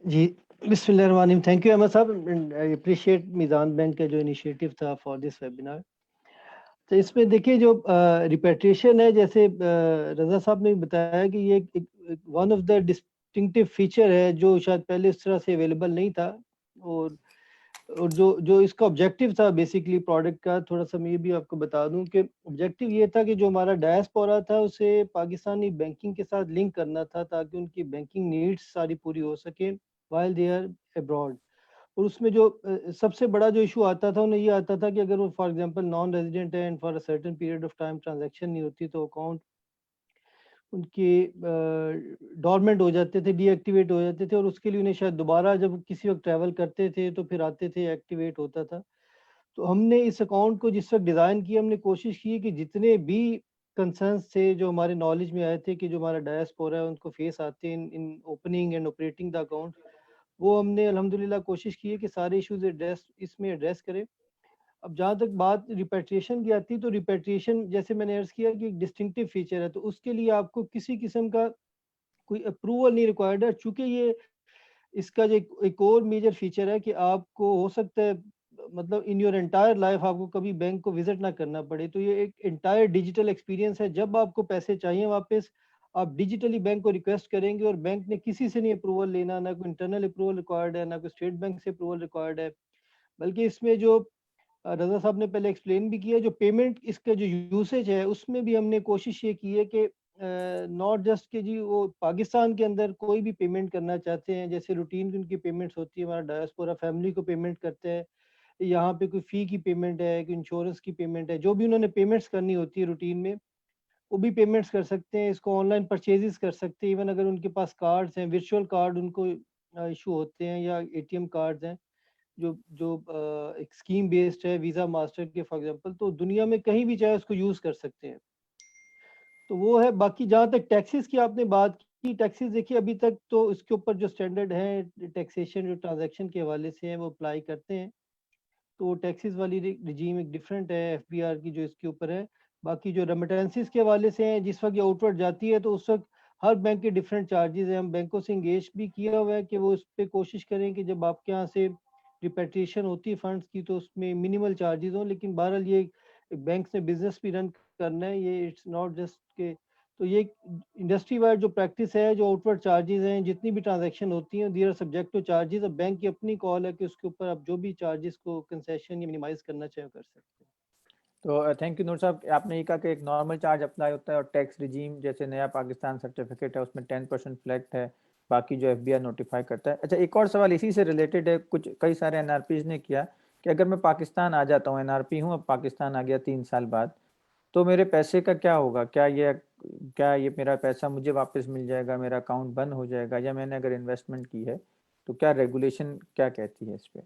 जी, बिस्मिल्लाहिर्रहमानिर्रहीम। थैंक यू अहमद साहब, and I appreciate Meezaan bank का जो इनिशिएटिव था फॉर दिस वेबिनार। तो इसमें देखिए जो रिपेट्रिएशन है, जैसे रज़ा साहब ने बताया कि ये एक one of the distinctive feature है जो शायद पहले इस तरह से अवेलेबल नहीं था। और जो जो इसका ऑब्जेक्टिव था बेसिकली प्रोडक्ट का, थोड़ा सा मैं ये भी आपको बता दूं कि ऑब्जेक्टिव ये था कि जो हमारा डायस्पोरा था उसे पाकिस्तानी बैंकिंग के साथ लिंक करना था ताकि उनकी बैंकिंग नीड्स सारी पूरी हो सके वाइल दे आर अब्रॉड। और उसमें जो सबसे बड़ा जो इशू आता था उन्हें ये आता था कि अगर वो फॉर एग्जांपल नॉन रेजिडेंट है and for a certain period of time transaction नहीं होती तो अकाउंट उनके डॉर्मेंट हो जाते थे, डीएक्टिवेट हो जाते थे, और उसके लिए उन्हें शायद दोबारा जब किसी वक्त ट्रैवल करते थे तो फिर आते थे, एक्टिवेट होता था। तो हमने इस अकाउंट को जिस वक्त डिज़ाइन किया, हमने कोशिश की कि जितने भी कंसर्न्स थे जो हमारे नॉलेज में आए थे कि जो हमारा डायस्पोरा है उनको फेस आते हैं इन opening and operating the account, वो हमने अल्हम्दुलिल्लाह कोशिश की है कि सारे इश्यूज एड्रेस इसमें एड्रेस करें। अब जहाँ तक बात रिपेट्रिएशन की आती है, तो रिपेट्रिएशन जैसे मैंने अर्ज किया कि एक डिस्टिंक्टिव फीचर है, तो उसके लिए आपको किसी किस्म का कोई अप्रूवल नहीं रिक्वायर्ड है। चूंकि ये इसका जो एक और मेजर फीचर है कि आपको हो सकता है मतलब इन योर एंटायर लाइफ आपको कभी बैंक को विजिट ना करना पड़े, तो ये एक एंटायर डिजिटल एक्सपीरियंस है। जब आपको पैसे चाहिए वापस, आप डिजिटली बैंक को रिक्वेस्ट करेंगे और बैंक ने किसी से नहीं अप्रूवल लेना, ना कोई इंटरनल अप्रूवल रिक्वायर्ड है, ना कोई स्टेट बैंक से अप्रूवल रिक्वायर्ड है। बल्कि इसमें जो रजा साहब ने पहले एक्सप्लेन भी किया, जो पेमेंट इसका जो यूसेज है उसमें भी हमने कोशिश ये की है कि नॉट जस्ट कि जी वो पाकिस्तान के अंदर कोई भी पेमेंट करना चाहते हैं, जैसे रूटीन की उनकी पेमेंट्स होती है, हमारा डायस्पोरा फैमिली को पेमेंट करते हैं, यहाँ पे कोई फ़ी की पेमेंट है, कोई इंश्योरेंस की पेमेंट है, जो भी उन्होंने पेमेंट्स करनी होती है रूटीन में, वो भी पेमेंट्स कर सकते हैं। इसको ऑनलाइन परचेजेस कर सकते हैं। इवन अगर उनके पास कार्ड्स हैं, वर्चुअल कार्ड उनको इशू होते हैं या एटीएम कार्ड्स हैं, एक स्कीम बेस्ड है वीज़ा मास्टर के फॉर एग्जांपल, तो दुनिया में कहीं भी चाहे उसको यूज़ कर सकते हैं। तो वो है। बाकी जहाँ तक टैक्सेस की आपने बात की, टैक्सेस देखिए अभी तक तो इसके ऊपर जो स्टैंडर्ड है टैक्सेशन जो ट्रांजैक्शन के हवाले से है वो अप्लाई करते हैं। तो टैक्सेस वाली रिजीम एक डिफरेंट है एफबीआर की जो इसके ऊपर है। बाकी जो रेमिटेंसेस के हवाले से हैं, जिस वक्त ये आउटवर्ड जाती है तो उस वक्त हर बैंक के डिफरेंट चार्जेस हैं। हम बैंकों से इंगेज भी किया हुआ है कि वो उस पर कोशिश करें कि जब आपके यहाँ से रिपेट्रिएशन होती है फंड्स की तो उसमें मिनिमल चार्जेस हों। लेकिन बहरहाल ये बैंक से बिजनेस भी रन करना है, ये इट्स नॉट जस्ट के। तो ये इंडस्ट्री वाइड जो प्रैक्टिस है, जो आउटवर्ड चार्जेस हैं, जितनी भी ट्रांजैक्शन होती हैं they are subject to charges. अब बैंक की अपनी कॉल है कि उसके ऊपर आप जो भी चार्जेस को कंसेशन या मिनिमाइज करना चाहें कर सकते हैं। तो थैंक यू नूर साहब, आपने ये कहा कि एक नॉर्मल चार्ज अप्लाई होता है और टैक्स रिजीम जैसे नया पाकिस्तान सर्टिफिकेट है उसमें 10% फ्लैट है, बाकी जो एफबीआर नोटिफाई करता है। अच्छा, एक और सवाल इसी से रिलेटेड है, कुछ कई सारे एनआरपीज ने किया कि अगर मैं पाकिस्तान आ जाता हूँ, एनआरपी हूँ, अब पाकिस्तान आ गया 3 साल बाद, तो मेरे पैसे का क्या होगा? क्या ये मेरा पैसा मुझे वापस मिल जाएगा, मेरा अकाउंट बंद हो जाएगा, या मैंने अगर इन्वेस्टमेंट की है तो क्या रेगुलेशन क्या कहती है इस पे?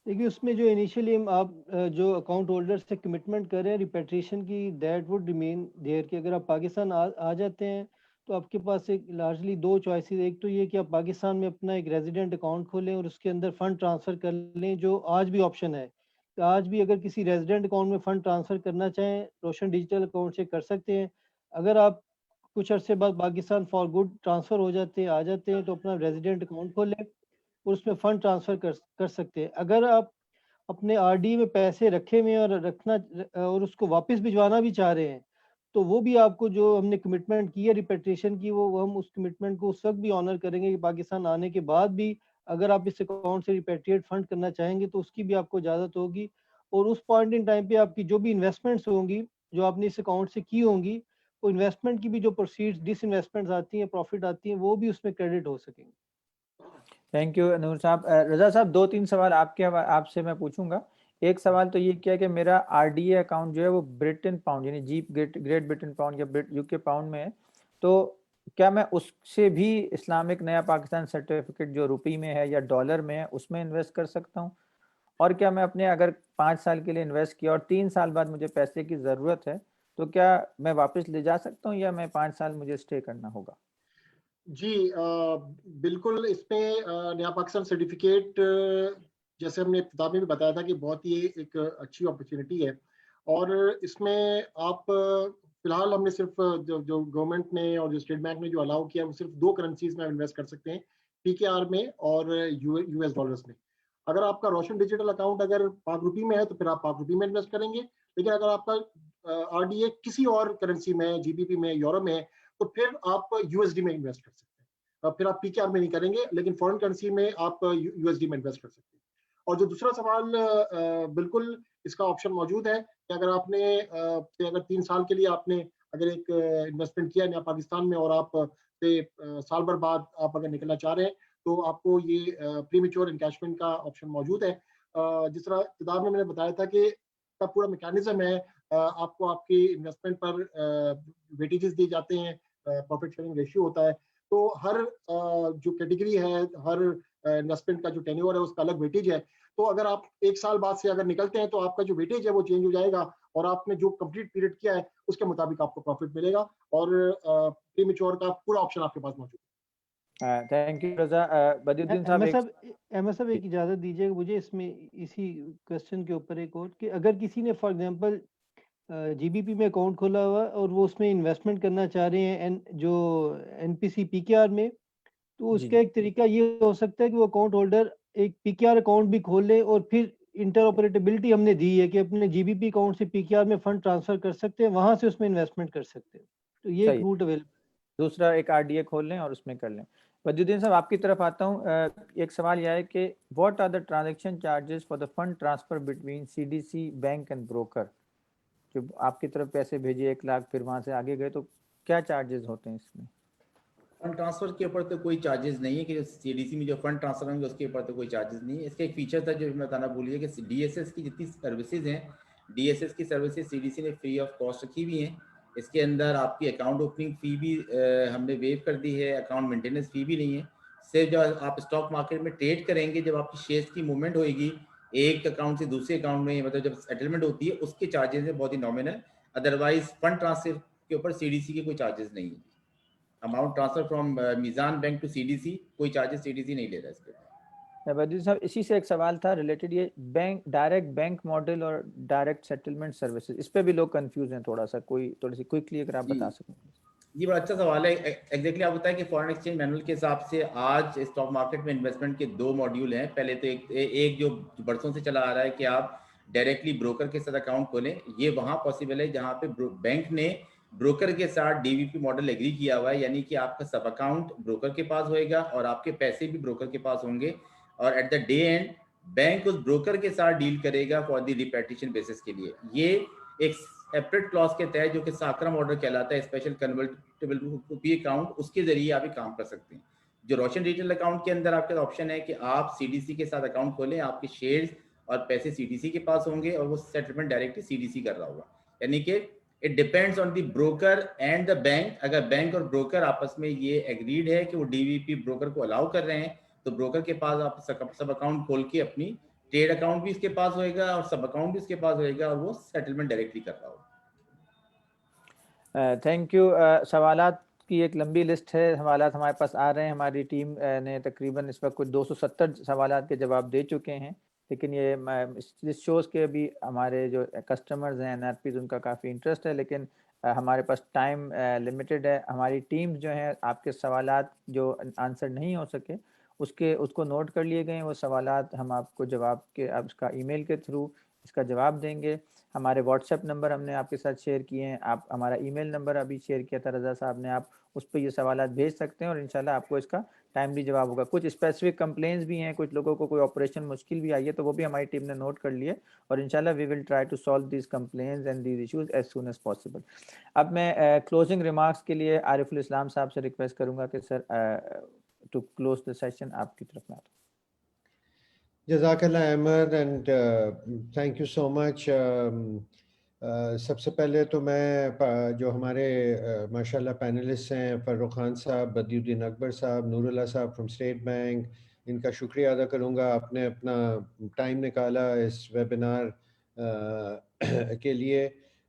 देखिए उसमें जो इनिशियली आप जो अकाउंट होल्डर से कमिटमेंट कर रहे हैं रिपेट्रिएशन की, दैट वुड रिमेन देयर कि अगर आप पाकिस्तान आ जाते हैं तो आपके पास एक लार्जली दो चॉइसेस। एक तो ये कि आप पाकिस्तान में अपना एक रेजिडेंट अकाउंट खोलें और उसके अंदर फंड ट्रांसफ़र कर लें, जो आज भी ऑप्शन है। तो आज भी अगर किसी रेजिडेंट अकाउंट में फ़ंड ट्रांसफ़र करना चाहें रोशन डिजिटल अकाउंट से कर सकते हैं। अगर आप कुछ अरसे बाद पाकिस्तान फॉर गुड ट्रांसफ़र हो जाते हैं, आ जाते हैं, तो अपना रेजिडेंट अकाउंट खोलें और उसमें फ़ंड ट्रांसफ़र कर सकते हैं। अगर आप अपने आरडी में पैसे रखे हुए हैं और और उसको वापस भिजवाना भी चाह रहे हैं, तो वो भी आपको जो हमने कमिटमेंट की है रिपेट्रिएशन की, वो हम उस कमिटमेंट को उस वक्त भी ऑनर करेंगे कि पाकिस्तान आने के बाद भी अगर आप इस अकाउंट से रिपेट्रिएट फंड करना चाहेंगे तो उसकी भी आपको इजाज़त होगी। और उस पॉइंट इन टाइम पे आपकी जो भी इन्वेस्टमेंट्स होंगी, जो आपने इस अकाउंट से की होंगी, वो इन्वेस्टमेंट की भी जो प्रोसीड्स डिसइन्वेस्टमेंट्स आती हैं, प्रॉफिट आती हैं, वो भी उसमें क्रेडिट हो सकेंगे। थैंक यू नूर साहब। रजा साहब, 2-3 सवाल आपसे मैं पूछूंगा। एक सवाल तो ये किया कि मेरा आरडीए अकाउंट जो है वो ब्रिटेन पाउंड यानी ग्रेट ब्रिटेन पाउंड या यूके पाउंड में है, तो क्या मैं उससे भी इस्लामिक नया पाकिस्तान सर्टिफिकेट जो रुपये में है या डॉलर में है उसमें इन्वेस्ट कर सकता हूँ? और क्या मैं अपने अगर 5 साल के लिए इन्वेस्ट किया और 3 साल बाद मुझे पैसे की ज़रूरत है तो क्या मैं वापस ले जा सकता हूँ या मैं 5 साल मुझे स्टे करना होगा? जी बिल्कुल। इसमें नया पाकिस्तान सर्टिफिकेट जैसे हमने इब्तिदा में भी बताया था कि बहुत ही एक अच्छी अपॉर्चुनिटी है। और इसमें आप फिलहाल हमने सिर्फ जो गवर्नमेंट ने और जो स्टेट बैंक ने जो अलाउ किया वो सिर्फ 2 करेंसीज में आप इन्वेस्ट कर सकते हैं, पीकेआर में और यूएस डॉलर्स में। अगर आपका रोशन डिजिटल अकाउंट अगर पाक रुपी में है तो फिर आप पाक रुपी में इन्वेस्ट करेंगे। लेकिन अगर आपका आरडीए किसी और करेंसी में, जीबीपी में, यूरो में है, तो फिर आप यूएसडी में इन्वेस्ट कर सकते हैं। फिर आप पीकेआर में नहीं करेंगे, लेकिन फॉरेन करेंसी में आप यूएसडी में इन्वेस्ट कर सकते हैं। और जो दूसरा सवाल, बिल्कुल इसका ऑप्शन मौजूद है कि अगर आपने अगर 3 साल के लिए आपने अगर एक इन्वेस्टमेंट किया नया पाकिस्तान में और आप साल भर बाद आप अगर निकलना चाह रहे हैं तो आपको ये प्रीमेच्योर इनकैशमेंट का ऑप्शन मौजूद है। जिस तरह इब्तिदा में मैंने बताया था कि का पूरा मैकेनिज्म है, आपको आपकी इन्वेस्टमेंट पर वेटेजेस दिए जाते हैं, प्रॉफिट शेयरिंग रेशियो होता है। तो हर जो कैटेगरी है, हर इन्वेस्टमेंट का जो टेन्योर है उसका अलग वेटेज है। तो अगर आप 1 साल बाद से अगर निकलते हैं तो आपका जो वेटेज है वो चेंज हो जाएगा और आपने जो कंप्लीट पीरियड किया है उसके मुताबिक आपको प्रॉफिट मिलेगा और प्रीमेच्योर का पूरा ऑप्शन आपके पास मौजूद है। थैंक यू रजा। बदियुद्दीन साहब अहमद साहब एक इजाज़त दीजिएगा मुझे इसमें इसी क्वेश्चन के ऊपर एक और, कि अगर किसी ने फॉर एग्जांपल जीबीपी में अकाउंट खोला हुआ और वो उसमें इन्वेस्टमेंट करना चाह रहे हैं जो एनपीसी पीकेआर में, तो उसका एक तरीका ये हो सकता है कि वो अकाउंट होल्डर एक पीकेआर अकाउंट भी खोल ले और फिर इंटरऑपरेटेबिलिटी हमने दी है कि अपने जीबीपी अकाउंट से पीकेआर में फंड ट्रांसफर कर सकते हैं, वहां से उसमें इन्वेस्टमेंट कर सकते हैं। तो ये एक रूट अवेलेबल। दूसरा एक आरडीए खोल लें और उसमें कर लें। बदियुद्दीन साहब, आपकी तरफ आता हूँ। एक सवाल यह है कि what are the transaction charges for the fund transfer between CDC bank and broker? जो आपकी तरफ पैसे भेजे 1 लाख फिर वहां से आगे गए तो क्या चार्जेस होते हैं इसमें? फंड ट्रांसफर के ऊपर तो कोई चार्जेस नहीं है कि सीडीसी में जो फंड ट्रांसफर होंगे उसके ऊपर तो कोई चार्जेस नहीं है। इसका एक फीचर था जो मैं बताना भूल गया कि डीएसएस की जितनी सर्विसेज हैं, डीएसएस की सर्विसेज सीडीसी ने फ्री ऑफ कॉस्ट रखी हुई हैं। इसके अंदर आपकी अकाउंट ओपनिंग फ़ी भी हमने वेव कर दी है, अकाउंट मेंटेनेंस फ़ी भी नहीं है। सिर्फ जब आप स्टॉक मार्केट में ट्रेड करेंगे, जब आपकी शेयर्स की मूवमेंट होगी एक अकाउंट से दूसरे अकाउंट में, मतलब जब सेटलमेंट होती है, उसके चार्जेस है बहुत ही नॉमिनल। अदरवाइज फंड ट्रांसफर के ऊपर सीडीसी के कोई चार्जेस नहीं है। Amount transfer from Meezan bank to CDC, कोई चार्जेस सीडीसी नहीं ले रहा है इसके ऊपर। बद्री साहब, इसी से एक सवाल था रिलेटेड, ये डायरेक्ट बैंक मॉडल और डायरेक्ट सेटलमेंट सर्विसेज, इस पे भी लोग कंफ्यूज हैं थोड़ा सा, कोई थोड़ी सी क्विकली अगर आप बता सकें। ये बड़ा अच्छा सवाल है। एग्जैक्टली आप बताएं कि फॉरेन एक्सचेंज मैनुअल के हिसाब से आज स्टॉक मार्केट में इन्वेस्टमेंट के 2 मॉड्यूल हैं। पहले तो एक जो बरसों से चला आ रहा है कि आप डायरेक्टली ब्रोकर के साथ अकाउंट खोलें। ये वहां पॉसिबल है जहां पे बैंक ने ब्रोकर के साथ डीवीपी मॉडल एग्री किया हुआ है, यानी कि आपका सब अकाउंट ब्रोकर के पास होएगा और आपके पैसे भी ब्रोकर के पास होंगे, और at the day and bank उस ब्रोकर के साथ डील करेगा फॉर द रिपेटिशन बेसिस के लिए। ये एक सेपरेट क्लॉज के तहत जो कि साकरा मॉडल कहलाता है, स्पेशल कन्वर्टेबल रुपी अकाउंट, उसके जरिए आप काम कर सकते हैं। जो रोशन डिजिटल अकाउंट के अंदर आपका ऑप्शन है कि आप सीडीसी के साथ अकाउंट खोलें, आपके शेयर्स और पैसे सीडीसी के पास होंगे और वो सेटलमेंट डायरेक्टली सीडीसी कर रहा होगा। यानी कि it depends on the broker and the bank. अगर बैंक और ब्रोकर आपस में ये एग्रीड है कि वो डीवीपी ब्रोकर को अलाउ कर रहे हैं, तो ब्रोकर के पास आप सब अकाउंट खोल के अपनी ट्रेड अकाउंट भी इसके पास होएगा और सब अकाउंट भी इसके पास होएगा और वो सेटलमेंट डायरेक्टली कर रहा होगा। Thank you. सवालात की एक लंबी लिस्ट है, सवालात हमारे पास आ रहे हैं। हमारी टीम ने तकरीबन इस वक्त कुछ 270 सवालात के जवाब दे चुके हैं, लेकिन ये इस शोज़ के भी हमारे जो कस्टमर्स हैं एनआरपीज़, उनका काफ़ी इंटरेस्ट है, लेकिन हमारे पास टाइम लिमिटेड है। हमारी टीम जो है आपके सवालात जो आंसर नहीं हो सके उसको नोट कर लिए गए, वो सवालात हम आपको जवाब के आप उसका ईमेल के थ्रू इसका जवाब देंगे। हमारे व्हाट्सएप नंबर हमने आपके साथ शेयर किए हैं, आप हमारा ईमेल नंबर अभी शेयर किया था रज़ा साहब ने, आप उस पर ये सवालात भेज सकते हैं और इंशाल्लाह आपको इसका टाइमली जवाब होगा। कुछ स्पेसिफिक कंप्लेंट्स भी हैं, कुछ लोगों को कोई ऑपरेशन मुश्किल भी आई है, तो वो भी हमारी टीम ने नोट कर लिए और इंशाल्लाह we will try to solve these complaints and these issues as soon as possible. अब मैं क्लोजिंग रिमार्क्स के लिए आरिफुल इस्लाम साहब से रिक्वेस्ट करूंगा कि sir to close the session आपकी तरफ में। जज़ाकल्लाह Ahmed and thank you so much. सबसे पहले तो मैं जो हमारे माशाल्लाह पैनलिस्ट हैं, फ़र्रुख खान साहब, बदियुद्दीन अकबर साहब, नूरुल्लाह साहब फ्रॉम स्टेट बैंक, इनका शुक्रिया अदा करूँगा। आपने अपना टाइम निकाला इस वेबिनार के लिए।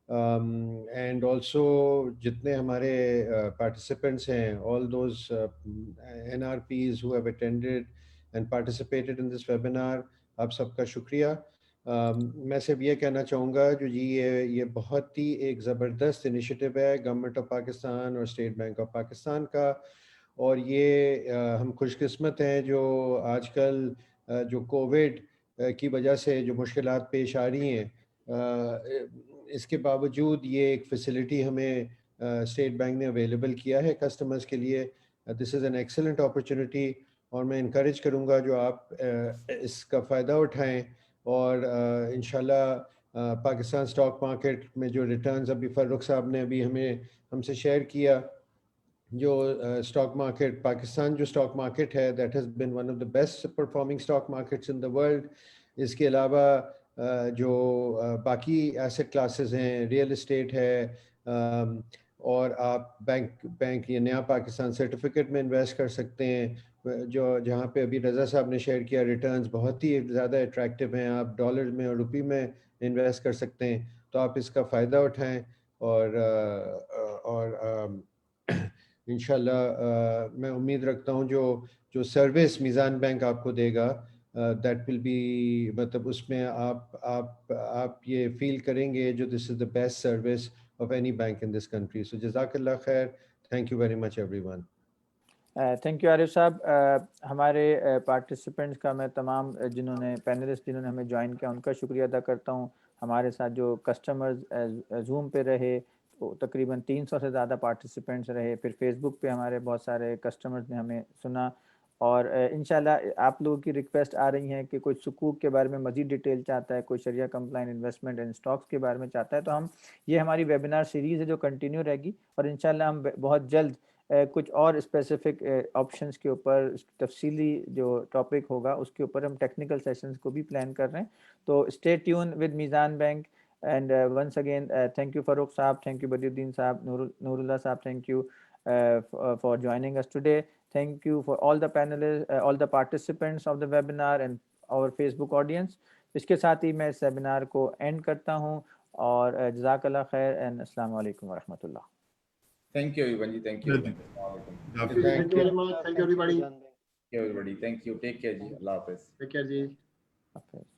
एंड ऑल्सो जितने हमारे पार्टिसिपेंट्स हैं, all those NRPs who have attended and participated in this webinar, आप सबका शुक्रिया। मैं सिर्फ ये कहना चाहूँगा जो जी ये बहुत ही एक ज़बरदस्त इनिशिएटिव है गवर्नमेंट ऑफ पाकिस्तान और स्टेट बैंक ऑफ पाकिस्तान का, और ये हम खुशकिस्मत हैं जो आजकल जो कोविड की वजह से जो मुश्किलात पेश आ रही हैं, इसके बावजूद ये एक फैसिलिटी हमें स्टेट बैंक ने अवेलेबल किया है कस्टमर्स के लिए। This is an excellent opportunity और मैं इनकरेज करूँगा जो आप इसका फ़ायदा उठाएं और इंशाल्लाह पाकिस्तान स्टॉक मार्केट में जो रिटर्न्स अभी फ़र्रुख साहब ने अभी हमसे शेयर किया, जो स्टॉक मार्केट पाकिस्तान जो स्टॉक मार्केट है that has been one of the best performing stock markets in the world. इसके अलावा जो बाकी एसेट क्लासेस हैं, रियल इस्टेट है, और आप बैंक या नया पाकिस्तान सर्टिफिकेट में इन्वेस्ट कर सकते हैं, जो जहाँ पे अभी रज़ा साहब ने शेयर किया रिटर्न्स बहुत ही ज़्यादा अट्रैक्टिव हैं। आप डॉलर में और रुपये में इन्वेस्ट कर सकते हैं, तो आप इसका फ़ायदा उठाएं और इंशाल्लाह मैं उम्मीद रखता हूँ जो सर्विस मीज़ान बैंक आपको देगा दैट विल बी, मतलब उसमें आप ये फील करेंगे जो this is the best service of any bank in this country. So Jazakallah khair. Thank you very much everyone. Thank you Arif साहब। हमारे पार्टिसिपेंट्स का मैं तमाम जिन्होंने पैनलिस्ट जिन्होंने हमें ज्वाइन किया उनका शुक्रिया अदा करता हूँ। हमारे साथ जो कस्टमर्स जूम पे रहे, तो तकरीबन 300 से ज़्यादा पार्टिसिपेंट्स रहे। फिर फेसबुक पे हमारे बहुत सारे कस्टमर्स ने हमें सुना, और इंशाल्लाह आप लोगों की रिक्वेस्ट आ रही हैं कि कोई सुकूक के बारे में मज़ीद डिटेल चाहता है, कोई शरिया कंप्लाइंट इन्वेस्टमेंट एंड स्टॉक्स के बारे में चाहता है, तो हम ये हमारी वेबिनार सीरीज़ है जो कंटिन्यू रहेगी, और इंशाल्लाह हम बहुत जल्द कुछ और स्पेसिफिक ऑप्शंस के ऊपर तफसीली जो टॉपिक होगा उसके ऊपर हम टेक्निकल सेशंस को भी प्लान कर रहे हैं। तो stay tune with Meezan bank and once again thank you Farrukh sahab, thank you Badiuddin sahab, Noorullah sahab, thank you for joining us today. Thank you for all the panelists, all the participants of the webinar and our Facebook audience. इसके साथ ही मैं इस webinar को end करता हूँ और जज़ाकल्लाह खैर and अस्सलाम वालेकुम व रहमतुल्लाह. Thank you, everyone. Thank you. Thank Thank you very much. Thank you, everybody. Thank you, everybody. Thank you. Take care, ji. Allah Hafiz. Take care, ji. Hafiz.